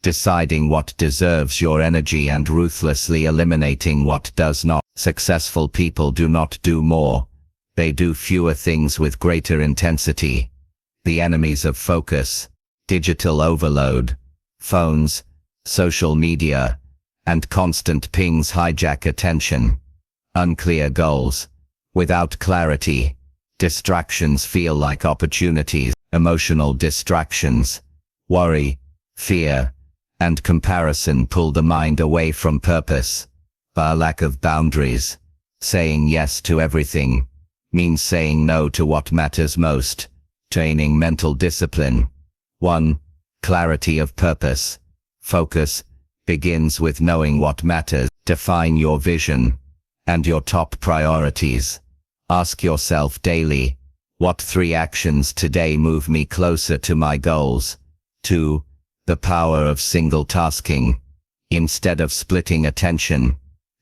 deciding what deserves your energy and ruthlessly eliminating what does not. Successful people do not do more. They do fewer things with greater intensity. The enemies of focus: digital overload, phones, social media, and constant pings hijack attention. Unclear goals. Without clarity, distractions feel like opportunities. Emotional distractions, worry, fear, and comparison pull the mind away from purpose. By a lack of boundaries, saying yes to everything means saying no to what matters most. Training mental discipline. 1. Clarity of purpose. Focus begins with knowing what matters. Define your vision and your top priorities. Ask yourself daily, what 3 actions today move me closer to my goals? 2. The power of single tasking. Instead of splitting attention,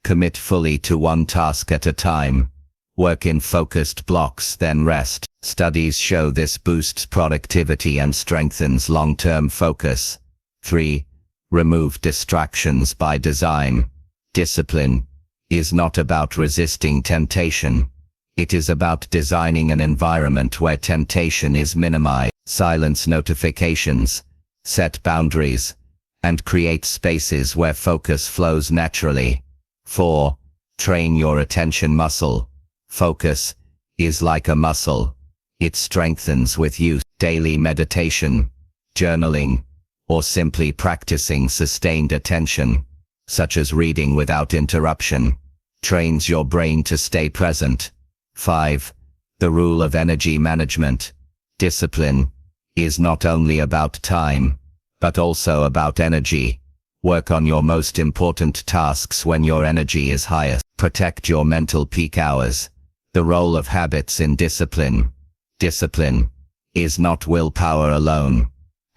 commit fully to one task at a time. Work in focused blocks, then rest. Studies show this boosts productivity and strengthens long-term focus. 3. Remove distractions by design. Discipline is not about resisting temptation. It is about designing an environment where temptation is minimized. Silence notifications, set boundaries, and create spaces where focus flows naturally. 4. Train your attention muscle. Focus is like a muscle. It strengthens with use. Daily meditation, journaling, or simply practicing sustained attention, such as reading without interruption, trains your brain to stay present. 5. The rule of energy management. Discipline is not only about time, but also about energy. Work on your most important tasks when your energy is highest. Protect your mental peak hours. The role of habits in discipline. Discipline is not willpower alone.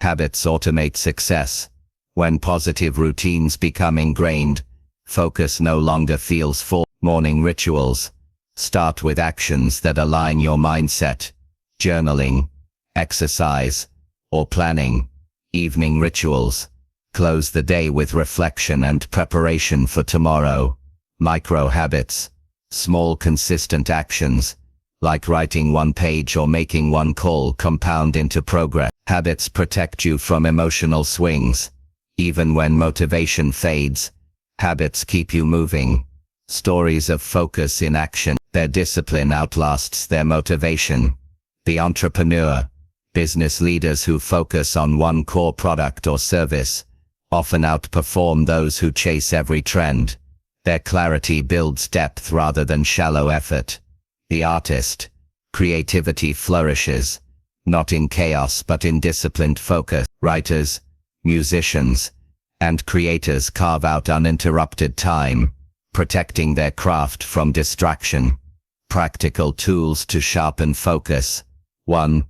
Habits automate success. When positive routines become ingrained, focus no longer feels forced. Morning rituals. Start with actions that align your mindset. Journaling, exercise, or planning. Evening rituals. Close the day with reflection and preparation for tomorrow. Micro habits. Small consistent actions, like writing 1 page or making 1 call, compound into progress. Habits protect you from emotional swings. Even when motivation fades, habits keep you moving. Stories of focus in action. Their discipline outlasts their motivation. The entrepreneur. Business leaders who focus on one core product or service often outperform those who chase every trend. Their clarity builds depth rather than shallow effort. The artist. Creativity flourishes, not in chaos but in disciplined focus. Writers, musicians, and creators carve out uninterrupted time, protecting their craft from distraction. Practical tools to sharpen focus. 1.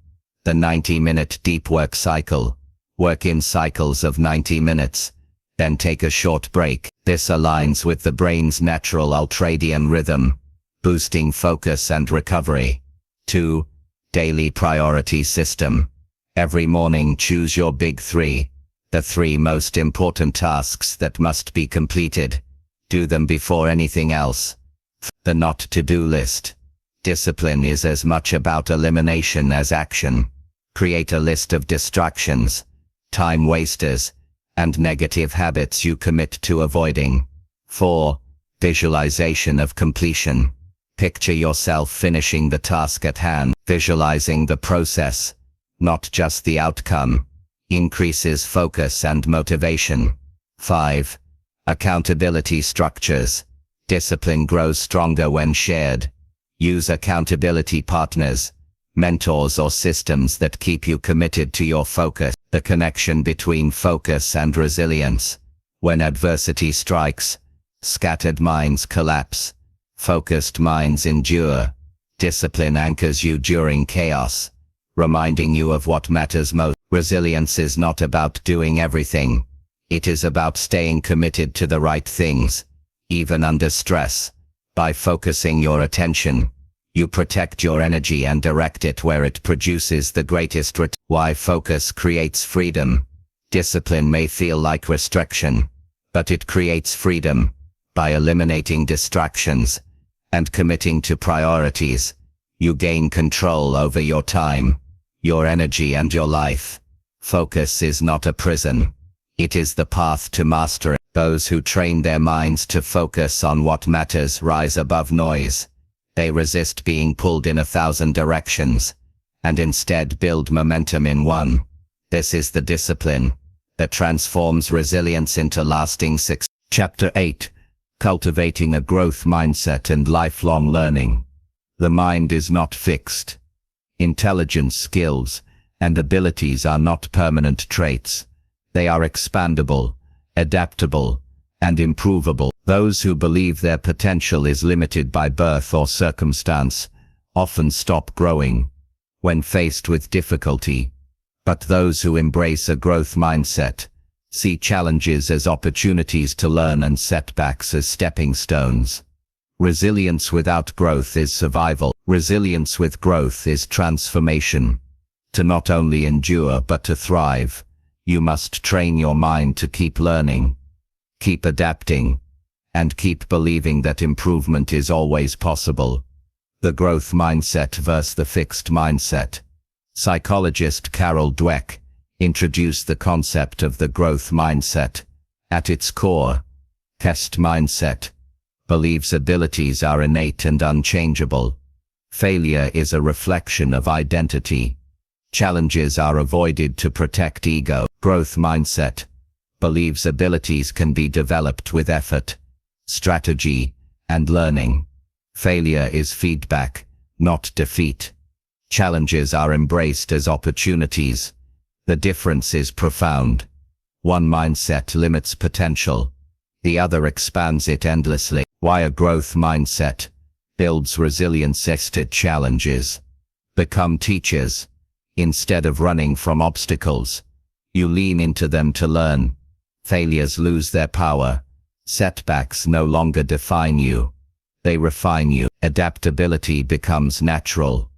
The 90-minute deep work cycle. Work in cycles of 90 minutes, then take a short break. This aligns with the brain's natural ultradian rhythm, boosting focus and recovery. 2. Daily priority system. Every morning choose your big 3, the 3 most important tasks that must be completed. Do them before anything else. The not to-do list. Discipline is as much about elimination as action. Create a list of distractions, time wasters, and negative habits you commit to avoiding. 4. Visualization of completion. Picture yourself finishing the task at hand. Visualizing the process, not just the outcome, increases focus and motivation. 5. Accountability structures. Discipline grows stronger when shared. Use accountability partners, mentors, or systems that keep you committed to your focus. The connection between focus and resilience. When adversity strikes, scattered minds collapse. Focused minds endure. Discipline anchors you during chaos, reminding you of what matters most. Resilience is not about doing everything. It is about staying committed to the right things, even under stress. By focusing your attention, you protect your energy and direct it where it produces the greatest return. Why focus creates freedom. Discipline may feel like restriction, but it creates freedom. By eliminating distractions and committing to priorities, you gain control over your time, your energy and your life. Focus is not a prison. It is the path to mastery. Those who train their minds to focus on what matters rise above noise. They resist being pulled in 1,000 directions, and instead build momentum in one. This is the discipline that transforms resilience into lasting success. Chapter 8. Cultivating a growth mindset and lifelong learning. The mind is not fixed. Intelligence, skills, and abilities are not permanent traits. They are expandable, adaptable, and improvable. Those who believe their potential is limited by birth or circumstance often stop growing when faced with difficulty. But those who embrace a growth mindset see challenges as opportunities to learn and setbacks as stepping stones. Resilience without growth is survival. Resilience with growth is transformation. To not only endure but to thrive, you must train your mind to keep learning, keep adapting, and keep believing that improvement is always possible. The growth mindset versus the fixed mindset. Psychologist Carol Dweck introduced the concept of the growth mindset. At its core, test mindset believes abilities are innate and unchangeable. Failure is a reflection of identity. Challenges are avoided to protect ego. Growth mindset believes abilities can be developed with effort, strategy, and learning. Failure is feedback, not defeat. Challenges are embraced as opportunities. The difference is profound. One mindset limits potential. The other expands it endlessly. Why a growth mindset builds resilience. Tested challenges become teachers. Instead of running from obstacles, you lean into them to learn. Failures lose their power. Setbacks no longer define you. They refine you. Adaptability becomes natural.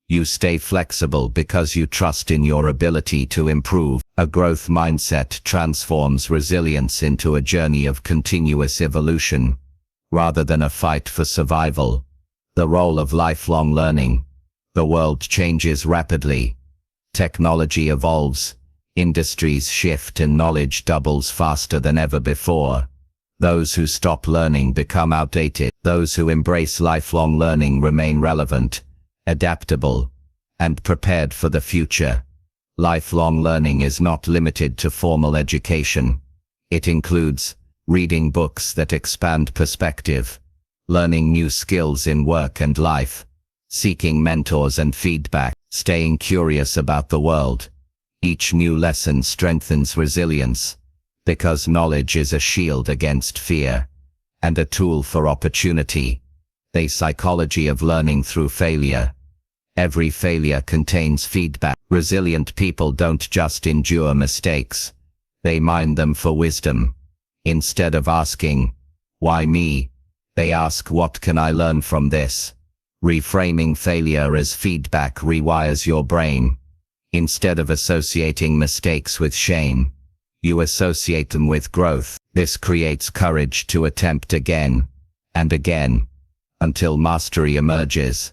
You stay flexible because you trust in your ability to improve. A growth mindset transforms resilience into a journey of continuous evolution, rather than a fight for survival. The role of lifelong learning. The world changes rapidly. Technology evolves. Industries shift and knowledge doubles faster than ever before. Those who stop learning become outdated. Those who embrace lifelong learning remain relevant, adaptable, and prepared for the future. Lifelong learning is not limited to formal education. It includes reading books that expand perspective, learning new skills in work and life, seeking mentors and feedback, staying curious about the world. Each new lesson strengthens resilience, because knowledge is a shield against fear, and a tool for opportunity. The psychology of learning through failure. Every failure contains feedback. Resilient people don't just endure mistakes. They mine them for wisdom. Instead of asking, "Why me?" they ask, "What can I learn from this?" Reframing failure as feedback rewires your brain. Instead of associating mistakes with shame, you associate them with growth. This creates courage to attempt again and again until mastery emerges.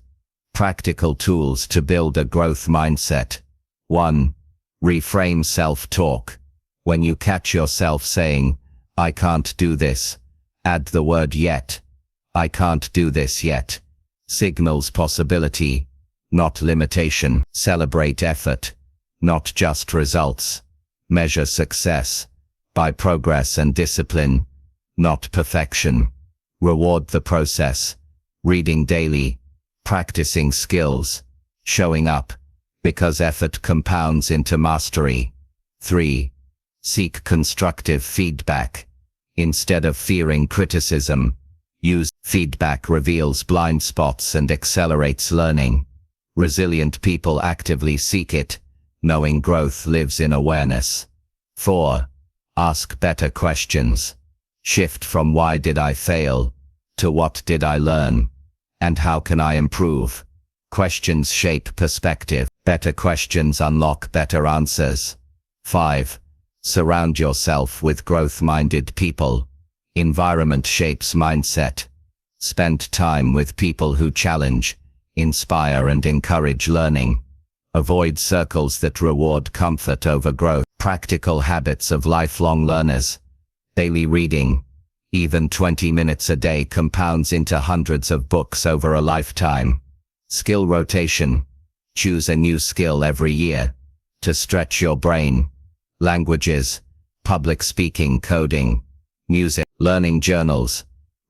Practical tools to build a growth mindset. 1. Reframe self-talk. When you catch yourself saying, "I can't do this," add the word "yet." I can't do this yet signals possibility, not limitation. Celebrate effort, not just results. Measure success by progress and discipline, not perfection. Reward the process. Reading daily, practicing skills, showing up, because effort compounds into mastery. 3. Seek constructive feedback. Instead of fearing criticism, Use feedback reveals blind spots and accelerates learning. Resilient people actively seek it, knowing growth lives in awareness. 4. Ask better questions. Shift from why did I fail to what did I learn and how can I improve. Questions shape perspective. Better questions unlock better answers. 5. Surround yourself with growth-minded people. Environment shapes mindset. Spend time with people who challenge, inspire and encourage learning. Avoid circles that reward comfort over growth. Practical habits of lifelong learners. Daily reading. Even 20 minutes a day compounds into hundreds of books over a lifetime. Skill rotation. Choose a new skill every year to stretch your brain. Languages, public speaking, coding, music, learning journals.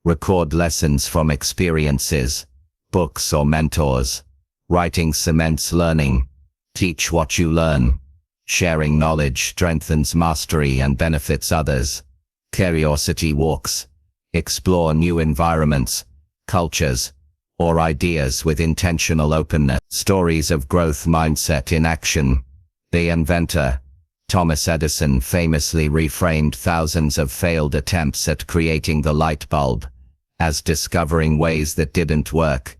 Record lessons from experiences, books or mentors. Writing cements learning. Teach what you learn. Sharing knowledge strengthens mastery and benefits others. Curiosity walks. Explore new environments, cultures, or ideas with intentional openness. Stories of growth mindset in action. The inventor, Thomas Edison, famously reframed thousands of failed attempts at creating the light bulb as discovering ways that didn't work.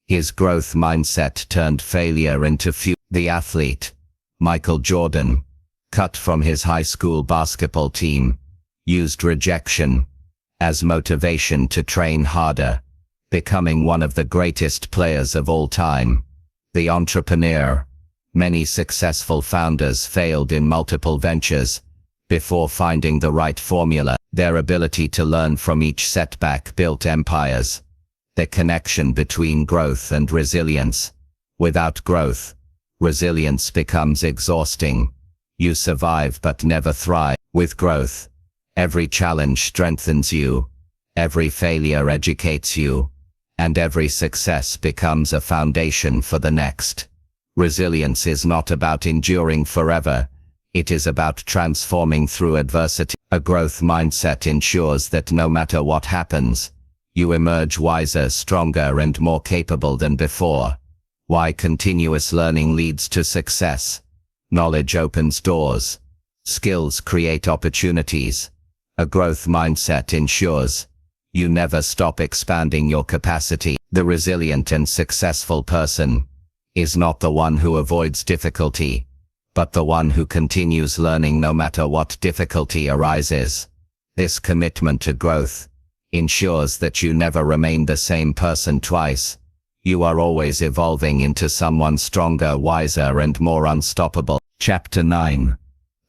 His growth mindset turned failure into fuel. The athlete, Michael Jordan, cut from his high school basketball team, used rejection as motivation to train harder, becoming one of the greatest players of all time. The entrepreneur, many successful founders failed in multiple ventures before finding the right formula. Their ability to learn from each setback built empires. The connection between growth and resilience. Without growth, resilience becomes exhausting. You survive but never thrive. With growth, every challenge strengthens you, every failure educates you, and every success becomes a foundation for the next. Resilience is not about enduring forever, it is about transforming through adversity. A growth mindset ensures that no matter what happens, you emerge wiser, stronger, and more capable than before. Why continuous learning leads to success. Knowledge opens doors. Skills create opportunities. A growth mindset ensures you never stop expanding your capacity. The resilient and successful person is not the one who avoids difficulty, but the one who continues learning no matter what difficulty arises. This commitment to growth ensures that you never remain the same person twice. You are always evolving into someone stronger, wiser, and more unstoppable. Chapter 9.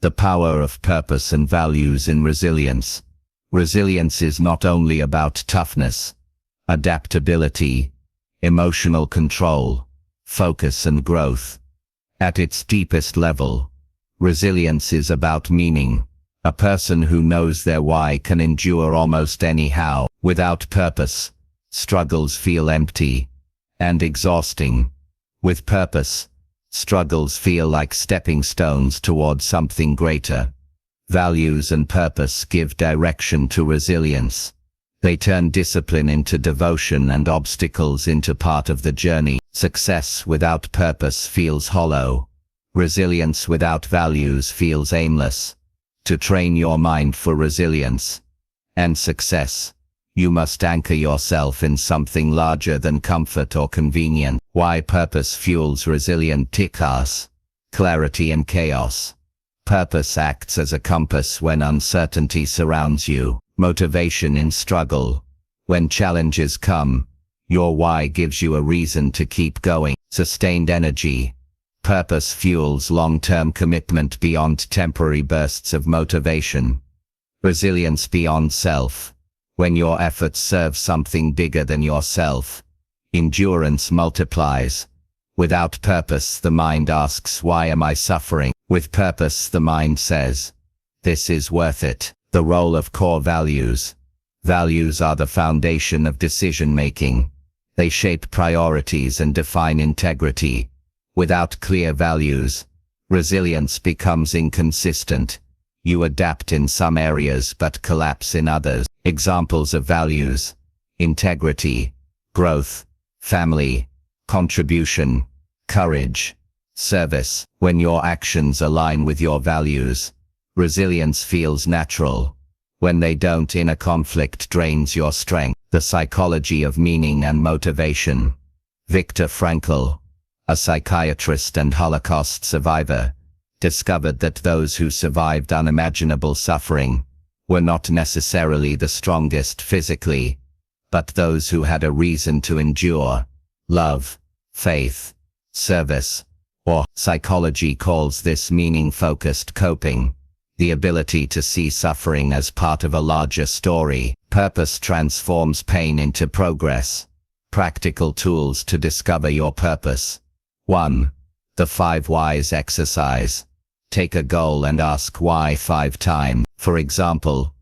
The power of purpose and values in resilience. Resilience is not only about toughness, adaptability, emotional control, focus and growth. At its deepest level, resilience is about meaning. A person who knows their why can endure almost anyhow. Without purpose, struggles feel empty and exhausting. With purpose, struggles feel like stepping stones toward something greater. Values and purpose give direction to resilience. They turn discipline into devotion and obstacles into part of the journey. Success without purpose feels hollow. Resilience without values feels aimless. To train your mind for resilience and success, you must anchor yourself in something larger than comfort or convenience. Why purpose fuels resilient chaos. Clarity and chaos. Purpose acts as a compass when uncertainty surrounds you. Motivation in struggle. When challenges come, your why gives you a reason to keep going. Sustained energy. Purpose fuels long-term commitment beyond temporary bursts of motivation. Resilience beyond self. When your efforts serve something bigger than yourself, endurance multiplies. Without purpose, the mind asks, why am I suffering? With purpose, the mind says, this is worth it. The role of core values. Values are the foundation of decision-making. They shape priorities and define integrity. Without clear values, resilience becomes inconsistent. You adapt in some areas but collapse in others. Examples of values. integrity, growth, family, contribution, courage, service. When your actions align with your values, resilience feels natural. When they don't, inner conflict drains your strength. The psychology of meaning and motivation. Viktor Frankl, a psychiatrist and Holocaust survivor, discovered that those who survived unimaginable suffering were not necessarily the strongest physically, but those who had a reason to endure: love, faith, service, or psychology calls this meaning-focused coping, the ability to see suffering as part of a larger story. Purpose transforms pain into progress. Practical tools to discover your purpose. 1. The 5 whys exercise. Take a goal and ask why 5 times. For example,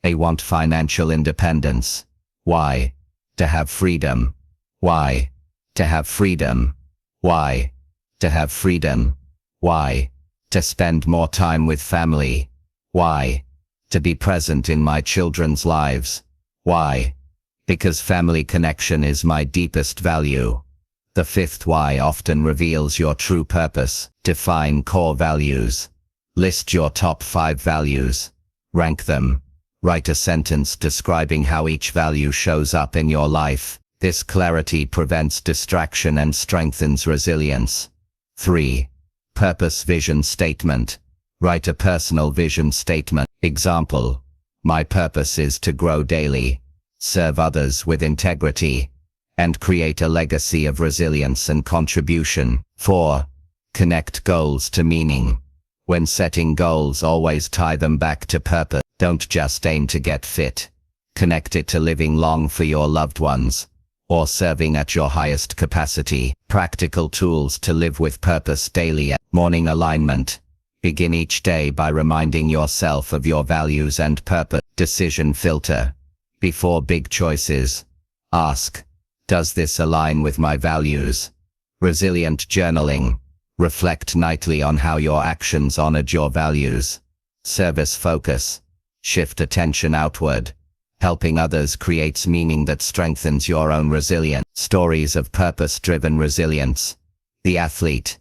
I want financial independence. Why? To have freedom. Why? To have freedom. Why? To have freedom. Why? To spend more time with family. Why? To be present in my children's lives. Why? Because family connection is my deepest value. The 5th why often reveals your true purpose. Define core values. List your top 5 values. Rank them. Write a sentence describing how each value shows up in your life. This clarity prevents distraction and strengthens resilience. 3. Purpose vision statement. Write a personal vision statement. Example: my purpose is to grow daily, serve others with integrity, and create a legacy of resilience and contribution. 4. Connect goals to meaning. When setting goals, always tie them back to purpose. Don't just aim to get fit. Connect it to living long for your loved ones, or serving at your highest capacity. Practical tools to live with purpose daily. Morning alignment. Begin each day by reminding yourself of your values and purpose. Decision filter. Before big choices, ask, does this align with my values? Resilient journaling. Reflect nightly on how your actions honored your values. Service focus. Shift attention outward. Helping others creates meaning that strengthens your own resilience. Stories of purpose-driven resilience. The athlete.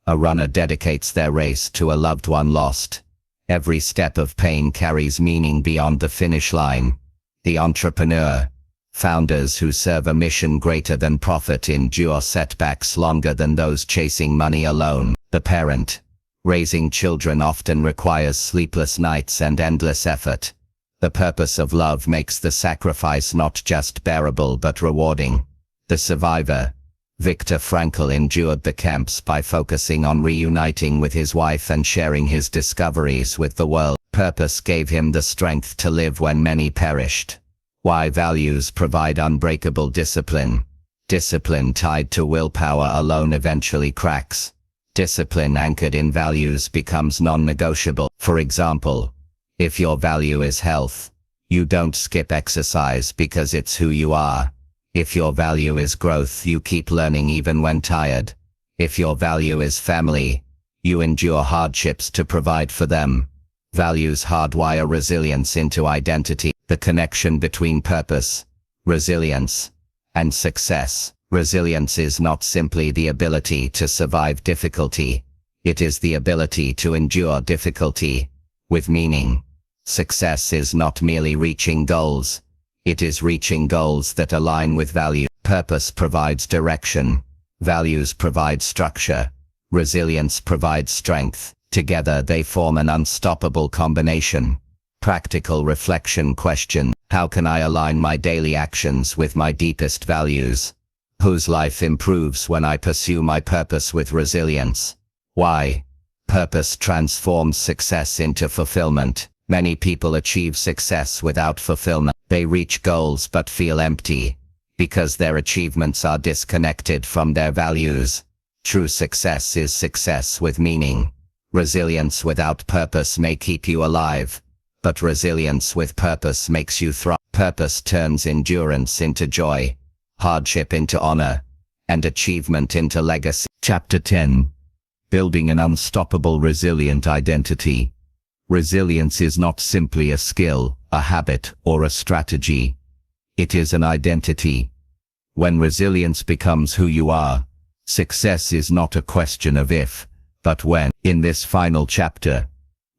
A runner dedicates their race to a loved one lost. Every step of pain carries meaning beyond the finish line. The entrepreneur. Founders who serve a mission greater than profit endure setbacks longer than those chasing money alone. The parent. Raising children often requires sleepless nights and endless effort. The purpose of love makes the sacrifice not just bearable but rewarding. The survivor. Viktor Frankl endured the camps by focusing on reuniting with his wife and sharing his discoveries with the world. Purpose gave him the strength to live when many perished. Why values provide unbreakable discipline. Discipline tied to willpower alone eventually cracks. Discipline anchored in values becomes non-negotiable. For example, if your value is health, you don't skip exercise because it's who you are. If your value is growth, you keep learning even when tired. If your value is family, you endure hardships to provide for them. Values hardwire resilience into identity. The connection between purpose, resilience, and success. Resilience is not simply the ability to survive difficulty. It is the ability to endure difficulty with meaning. Success is not merely reaching goals. It is reaching goals that align with value. Purpose provides direction. Values provide structure. Resilience provides strength. Together they form an unstoppable combination. Practical reflection question. How can I align my daily actions with my deepest values? Whose life improves when I pursue my purpose with resilience? Why? Purpose transforms success into fulfillment. Many people achieve success without fulfillment. They reach goals but feel empty, because their achievements are disconnected from their values. True success is success with meaning. Resilience without purpose may keep you alive, but resilience with purpose makes you thrive. Purpose turns endurance into joy, hardship into honor, and achievement into legacy. Chapter 10. Building an unstoppable resilient identity. Resilience is not simply a skill, a habit, or a strategy. It is an identity. When resilience becomes who you are, success is not a question of if, but when. In this final chapter,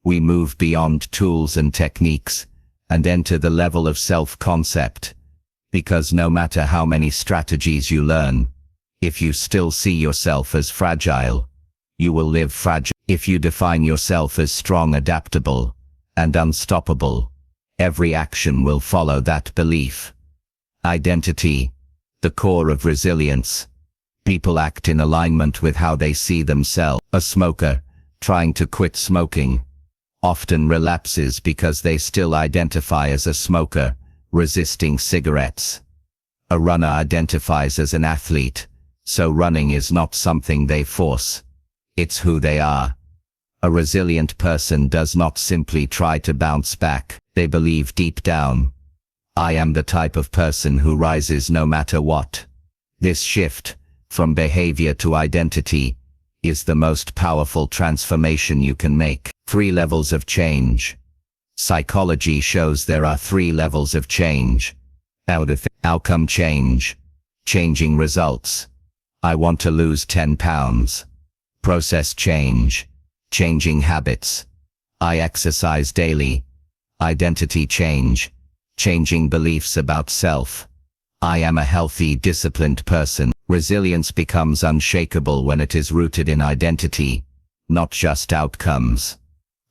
we move beyond tools and techniques and enter the level of self-concept. Because no matter how many strategies you learn, if you still see yourself as fragile, you will live fragile. If you define yourself as strong, adaptable, and unstoppable, every action will follow that belief. Identity, the core of resilience. People act in alignment with how they see themselves. A smoker, trying to quit smoking, often relapses because they still identify as a smoker, resisting cigarettes. A runner identifies as an athlete, so running is not something they force. It's who they are. A resilient person does not simply try to bounce back, they believe deep down, I am the type of person who rises no matter what. This shift, from behavior to identity, is the most powerful transformation you can make. 3 levels of change. Psychology shows there are 3 levels of change. Outcome change. Changing results. I want to lose 10 pounds. Process change. Changing habits. I exercise daily. Identity change. Changing beliefs about self. I am a healthy, disciplined person. Resilience becomes unshakable when it is rooted in identity, not just outcomes.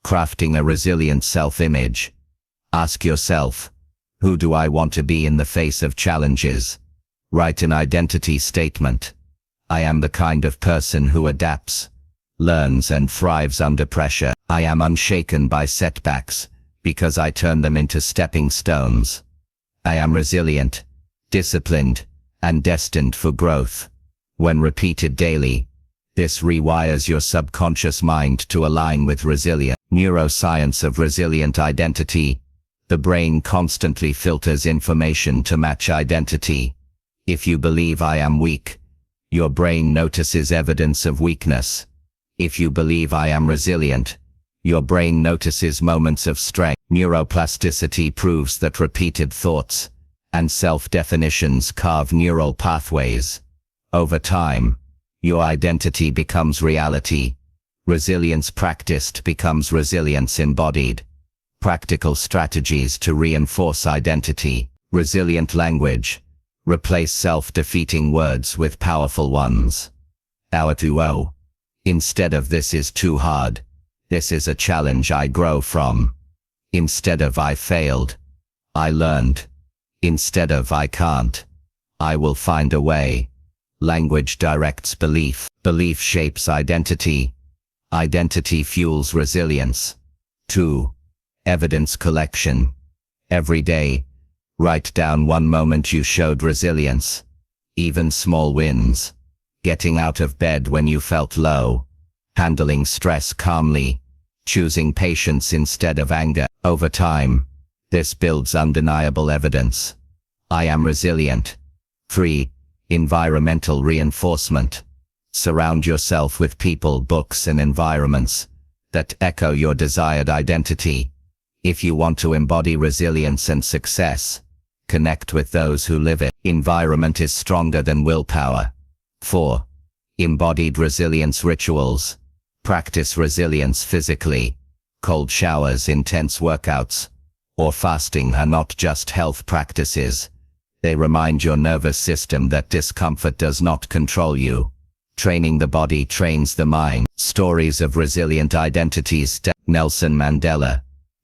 Crafting a resilient self-image. Ask yourself, who do I want to be in the face of challenges? Write an identity statement. I am the kind of person who adapts, learns and thrives under pressure. I am unshaken by setbacks, because I turn them into stepping stones. I am resilient, disciplined, and destined for growth. When repeated daily, this rewires your subconscious mind to align with resilience. Neuroscience of resilient identity. The brain constantly filters information to match identity. If you believe I am weak, your brain notices evidence of weakness. If you believe I am resilient, your brain notices moments of strength. Neuroplasticity proves that repeated thoughts and self-definitions carve neural pathways. Over time, your identity becomes reality. Resilience practiced becomes resilience embodied. Practical strategies to reinforce identity. Resilient language. Replace self-defeating words with powerful ones. Our instead of this is too hard, this is a challenge I grow from. Instead of I failed, I learned. Instead of I can't, I will find a way. Language directs belief. Belief shapes identity. Identity fuels resilience. 2. Evidence collection. Every day, write down one moment you showed resilience. Even small wins. Getting out of bed when you felt low. Handling stress calmly. Choosing patience instead of anger. Over time, this builds undeniable evidence. I am resilient. 3. Environmental reinforcement. Surround yourself with people, books, and environments that echo your desired identity. If you want to embody resilience and success, connect with those who live it. Environment is stronger than willpower. 4. Embodied resilience rituals. Practice resilience physically. Cold showers, intense workouts, or fasting are not just health practices. They remind your nervous system that discomfort does not control you. Training the body trains the mind. Stories of resilient identities. Nelson Mandela.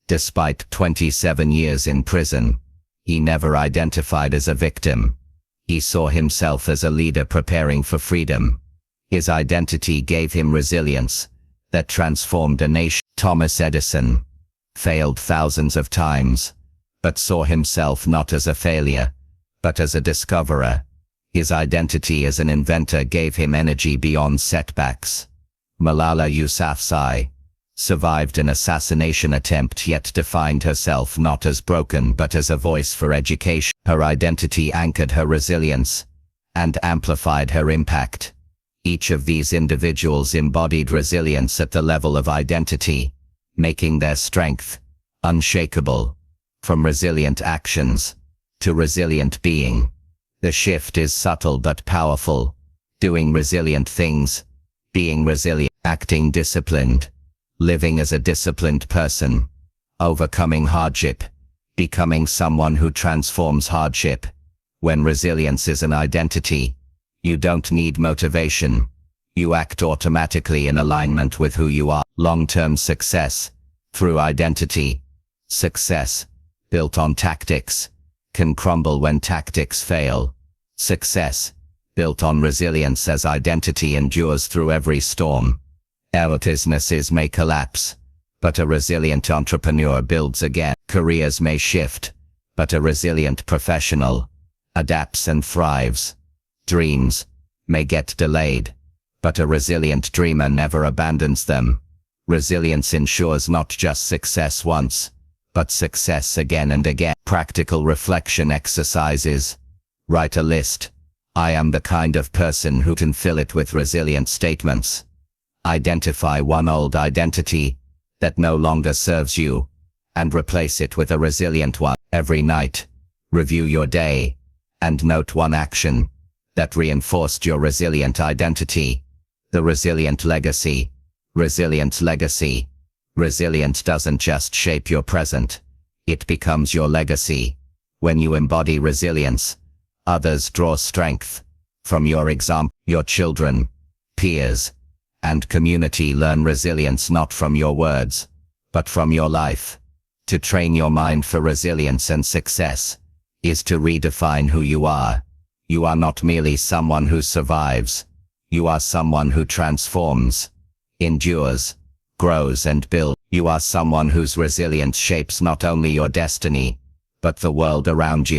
Despite 27 years in prison, he never identified as a victim. He saw himself as a leader preparing for freedom. His identity gave him resilience that transformed a nation. Thomas Edison failed thousands of times, but saw himself not as a failure, but as a discoverer. His identity as an inventor gave him energy beyond setbacks. Malala Yousafzai survived an assassination attempt yet defined herself not as broken but as a voice for education. Her identity anchored her resilience and amplified her impact. Each of these individuals embodied resilience at the level of identity, making their strength unshakable. From resilient actions, to resilient being. The shift is subtle but powerful. Doing resilient things, being resilient, acting disciplined, living as a disciplined person, overcoming hardship, becoming someone who transforms hardship. When resilience is an identity, you don't need motivation. You act automatically in alignment with who you are. Long-term success, through identity. Success, built on tactics, can crumble when tactics fail. Success, built on resilience as identity, endures through every storm. Businesses may collapse, but a resilient entrepreneur builds again. Careers may shift, but a resilient professional adapts and thrives. Dreams may get delayed, but a resilient dreamer never abandons them. Resilience ensures not just success once, but success again and again. Practical reflection exercises. Write a list. I am the kind of person who can fill it with resilient statements. Identify one old identity that no longer serves you, and replace it with a resilient one. Every night, review your day, and note one action that reinforced your resilient identity. The resilient legacy. Resilient legacy. Resilience doesn't just shape your present, it becomes your legacy. When you embody resilience, others draw strength from your example. Your children, peers, and community learn resilience not from your words, but from your life. To train your mind for resilience and success is to redefine who you are. You are not merely someone who survives. You are someone who transforms, endures, grows and builds. You are someone whose resilience shapes not only your destiny, but the world around you.